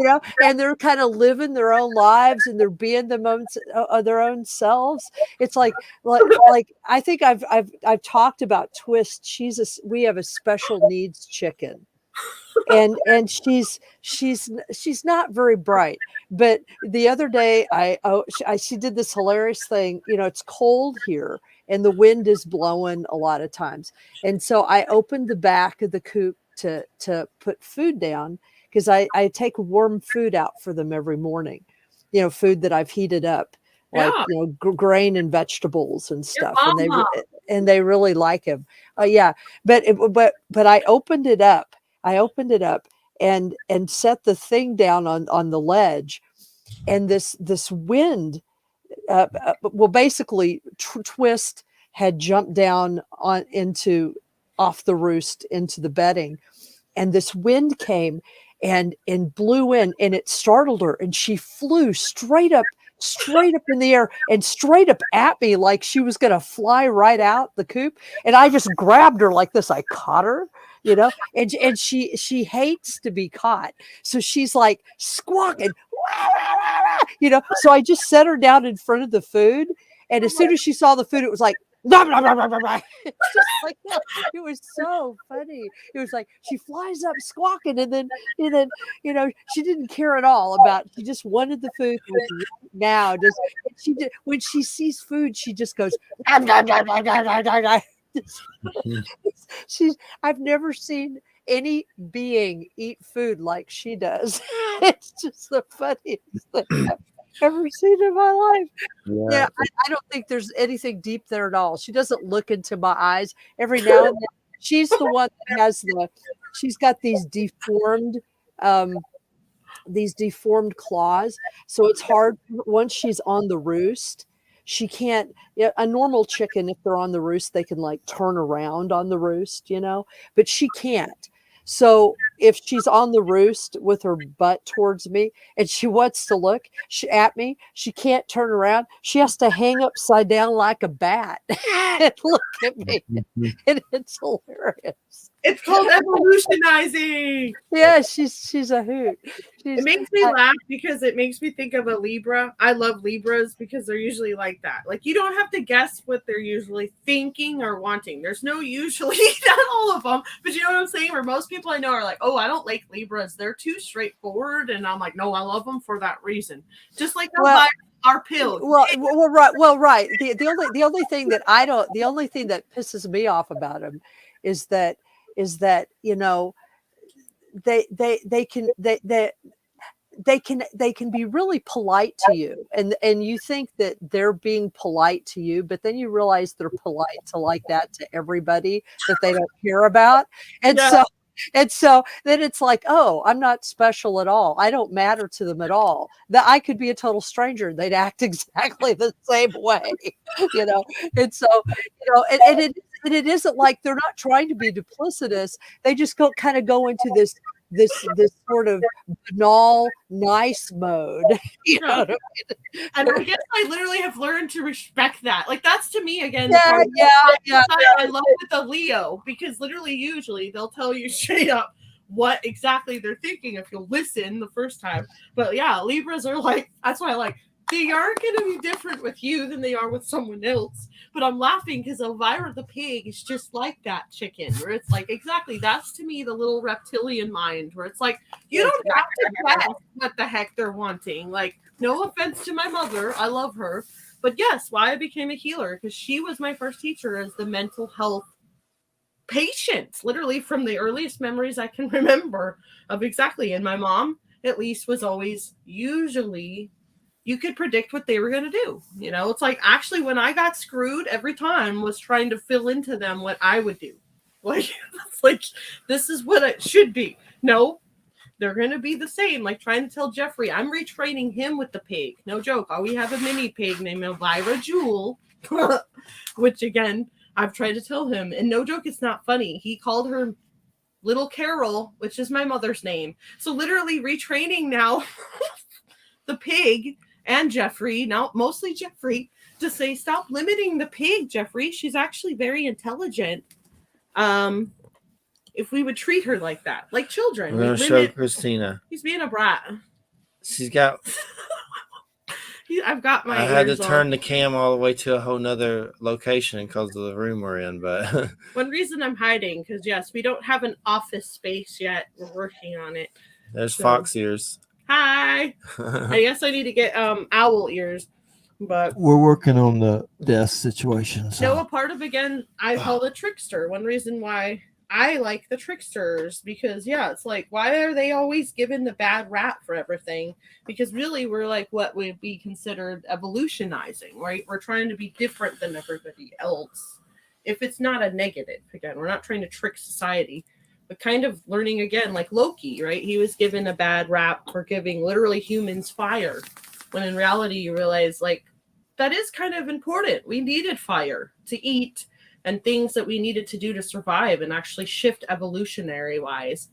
And they're kind of living their own lives and they're being their own selves. It's like I think I've talked about Twist. We have a special needs chicken, and she's not very bright. But the other day, she did this hilarious thing. It's cold here, and the wind is blowing a lot of times, and so I opened the back of the coop to put food down, because I take warm food out for them every morning. Food that I've heated up, like grain and vegetables and stuff, and they really like him. Yeah, but I opened it up. And set the thing down on the ledge, and this wind. Well, basically, Twist had jumped down off the roost into the bedding, and this wind came and blew in, and it startled her, and she flew straight up in the air and straight up at me, like she was going to fly right out the coop. And I just grabbed her like this. I caught her, and she hates to be caught, so she's like squawking, so I just set her down in front of the food, and as soon as she saw the food, it was like, blah, blah, blah, blah, blah, blah. It's just like that. It was so funny. It was like she flies up squawking, and then she didn't care at all about. She just wanted the food now. She did when she sees food, she just goes. I've never seen any being eat food like she does. It's just the funniest thing I've ever seen in my life. Yeah, I don't think there's anything deep there at all. She doesn't look into my eyes. Every now and then, she's the one that has she's got these deformed claws. So it's hard once she's on the roost. She can't, a normal chicken, if they're on the roost, they can like turn around on the roost, but she can't. So if she's on the roost with her butt towards me and she wants to look at me, she can't turn around. She has to hang upside down like a bat and look at me. And it's hilarious. It's called evolutionizing. Yeah, she's a hoot. It makes me laugh because it makes me think of a Libra. I love Libras because they're usually like that. Like, you don't have to guess what they're usually thinking or wanting. There's no usually, not all of them, but you know what I'm saying? Where most people I know are like, oh, I don't like Libras. They're too straightforward. And I'm like, no, I love them for that reason. Just like our pills. Right. The only thing that the only thing that pisses me off about them is that you know, they can be really polite to you, and you think that they're being polite to you, but then you realize they're polite to like that to everybody that they don't care about. And so then it's like, oh, I'm not special at all. I don't matter to them at all. That I could be a total stranger. They'd act exactly the same way, you know? And so, you know, and it isn't like they're not trying to be duplicitous. They just kind of go into this sort of banal, nice mode. You know what I mean? And I guess I literally have learned to respect that. Like, that's to me again. Yeah. I love with a Leo, because literally usually they'll tell you straight up what exactly they're thinking if you'll listen the first time. But yeah, Libras are like, that's why I like, they are going to be different with you than they are with someone else. But I'm laughing because Elvira the pig is just like that chicken, where it's like, exactly, that's to me the little reptilian mind, where it's like, you don't have to guess what the heck they're wanting. Like, no offense to my mother, I love her. But yes, why I became a healer, because she was my first teacher as the mental health patient, literally from the earliest memories I can remember of exactly. And my mom, at least, was always usually, you could predict what they were going to do. You know, it's like, actually, when I got screwed every time was trying to fill into them what I would do. Like, it's like, this is what it should be. No, they're going to be the same. Like trying to tell Jeffrey, I'm retraining him with the pig. No joke. Oh, we have a mini pig named Elvira Jewel, which again, I've tried to tell him. And no joke, it's not funny. He called her Little Carol, which is my mother's name. So literally retraining now the pig and Jeffrey, now mostly Jeffrey, to say, stop limiting the pig, Jeffrey. She's actually very intelligent. If we would treat her like that, like children. We're going to show Christina. He's being a brat. She's got... I've got my. I had to turn the cam all the way to a whole nother location because of the room we're in. But one reason I'm hiding, because yes, we don't have an office space yet. We're working on it. There's fox ears. Hi. I guess I need to get owl ears, but we're working on the death situation. So. No, a part of, again, I call the trickster. One reason why I like the tricksters, because yeah, it's like, why are they always given the bad rap for everything? Because really, we're like what would be considered evolutionizing, right? We're trying to be different than everybody else. If it's not a negative, again, we're not trying to trick society, but kind of learning again, like Loki, right? He was given a bad rap for giving literally humans fire, when in reality, you realize like that is kind of important. We needed fire to eat and things that we needed to do to survive and actually shift evolutionary wise.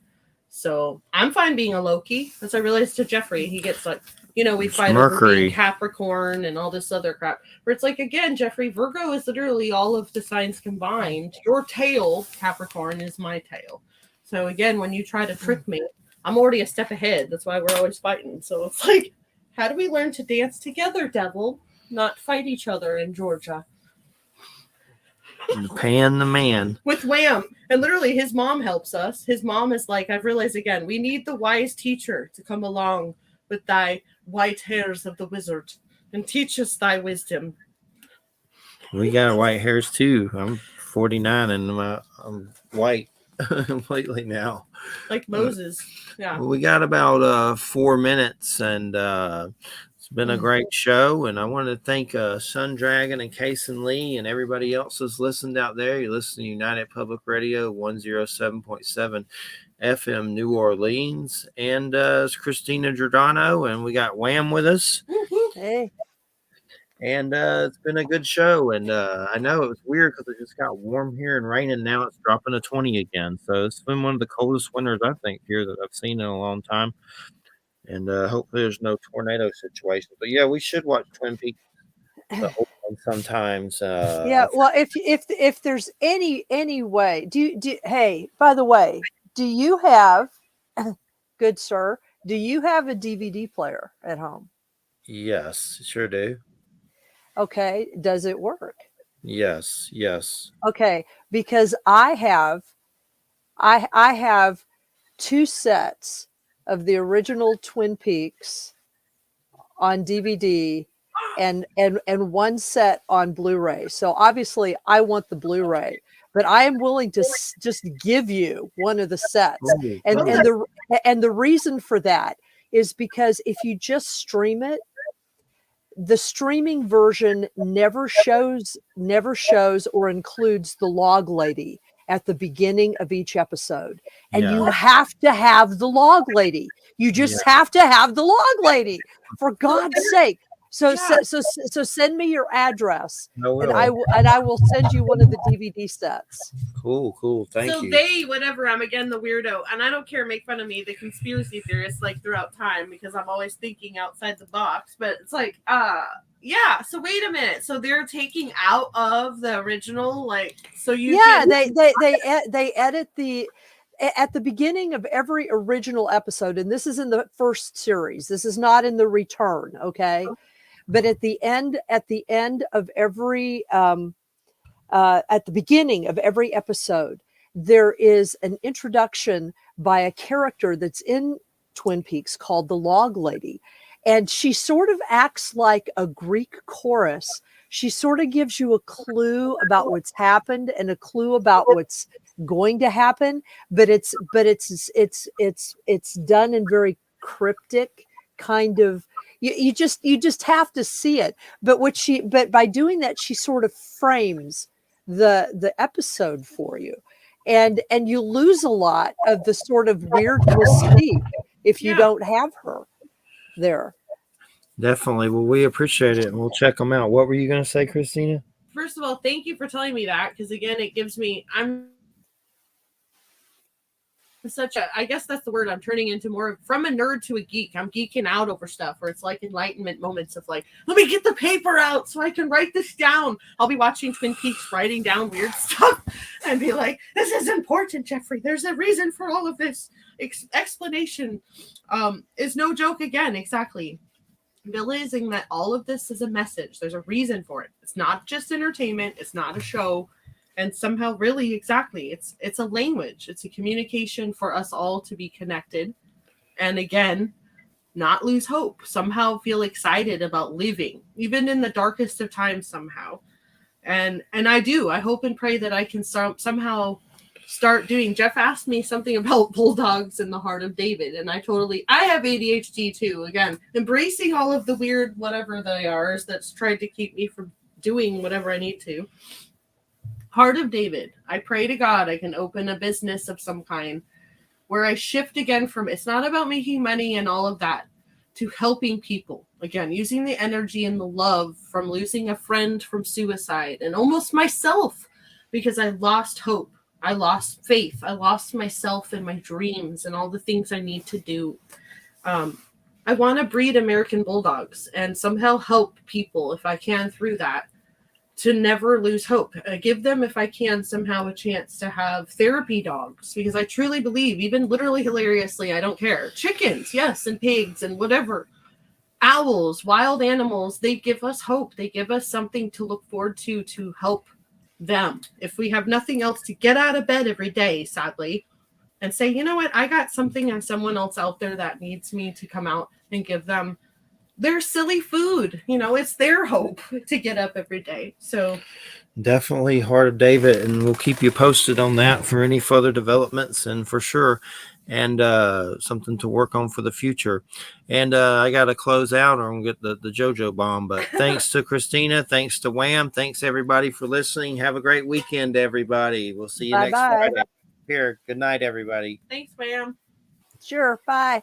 So I'm fine being a Loki. As I realized to Jeffrey, he gets like, you know, we fight over being Capricorn and all this other crap. Where it's like, again, Jeffrey, Virgo is literally all of the signs combined. Your tail, Capricorn, is my tail. So again, when you try to trick me, I'm already a step ahead. That's why we're always fighting. So it's like, how do we learn to dance together, devil? Not fight each other in Georgia. Pan the man with Wham, and literally his mom helps us. His mom is like, I've realized again, we need the wise teacher to come along with thy white hairs of the wizard and teach us thy wisdom. We got white hairs too. I'm 49 and I'm white completely now, like Moses. Yeah, we got about 4 minutes, and it's been a great show, and I want to thank Sun Dragon and Kason Lee and everybody else who's listened out there. You're listening to United Public Radio 107.7 FM New Orleans, and it's Christina Giordano, and we got Wham with us. Hey. And it's been a good show. And I know it was weird because it just got warm here and raining. Now it's dropping to 20 again. So it's been one of the coldest winters I think here that I've seen in a long time. And hopefully there's no tornado situation. But yeah, we should watch Twin Peaks the old one sometimes. Yeah, well, if there's any way, hey, by the way, do you have, good sir, do you have a DVD player at home? Yes, sure do. Okay, does it work? Yes, yes. Okay, because I have 2 sets of the original Twin Peaks on DVD and 1 set on Blu-ray. So obviously I want the Blu-ray, but I am willing to just give you one of the sets. Ooh, And cool. the reason for that is because if you just stream it, the streaming version never shows or includes the log lady at the beginning of each episode. And you Yeah, have to have the log lady. You just yeah. have to have the log lady, for God's sake. So, Yeah. so send me your address, I and will. I will send you one of the DVD sets. Cool, cool. Thank So you. they, whatever, I'm again the weirdo, and I don't care, make fun of me, the conspiracy theorist, like throughout time, because I'm always thinking outside the box. But it's like, yeah. So wait a minute. So they're taking out of the original, like, so you Yeah, can. they edit the at the beginning of every original episode, and this is in the first series. This is not in the return, okay? But at the end of every at the beginning of every episode, there is an introduction by a character that's in Twin Peaks called the Log Lady. And she sort of acts like a Greek chorus. She sort of gives you a clue about what's happened and a clue about what's going to happen, but it's done in very cryptic kind of, you just have to see it. But by doing that, she sort of frames the episode for you, and you lose a lot of the sort of weird mystique if you Yeah. don't have her there. Definitely. Well, we appreciate it and we'll check them out. What were you going to say, Christina? First of all, thank you for telling me that, because again, it gives me. I'm such a, I guess that's the word, I'm turning into more from a nerd to a geek. I'm geeking out over stuff where it's like enlightenment moments of like, let me get the paper out so I can write this down. I'll be watching Twin Peaks, writing down weird stuff and be like, this is important, Jeffrey. There's a reason for all of this. Explanation is no joke again. Exactly. Realizing that all of this is a message. There's a reason for it. It's not just entertainment. It's not a show. And somehow, really, exactly, it's a language. It's a communication for us all to be connected. And again, not lose hope. Somehow feel excited about living, even in the darkest of times somehow. And I do. I hope and pray that I can somehow start doing. Jeff asked me something about bulldogs in the heart of David. And I have ADHD too. Again, embracing all of the weird, whatever they are, that's tried to keep me from doing whatever I need to. Heart of David. I pray to God I can open a business of some kind where I shift again from, it's not about making money and all of that, to helping people. Again, using the energy and the love from losing a friend from suicide and almost myself, because I lost hope. I lost faith. I lost myself and my dreams and all the things I need to do. I want to breed American bulldogs and somehow help people if I can through that, to never lose hope. Give them, if I can, somehow a chance to have therapy dogs, because I truly believe, even literally hilariously, I don't care. Chickens, yes, and pigs and whatever. Owls, wild animals, they give us hope. They give us something to look forward to help them. If we have nothing else to get out of bed every day, sadly, and say, you know what, I got something and someone else out there that needs me to come out and give them their silly food. It's their hope to get up every day. So Definitely Heart of David, and we'll keep you posted on that for any further developments, and for sure, and something to work on for the future. And I got to close out or I'm going to get the JoJo bomb. But thanks to Christina. Thanks to Wham. Thanks, everybody, for listening. Have a great weekend, everybody. We'll see you next Bye-bye. Friday. Here, good night, everybody. thanks, ma'am. Sure. Bye.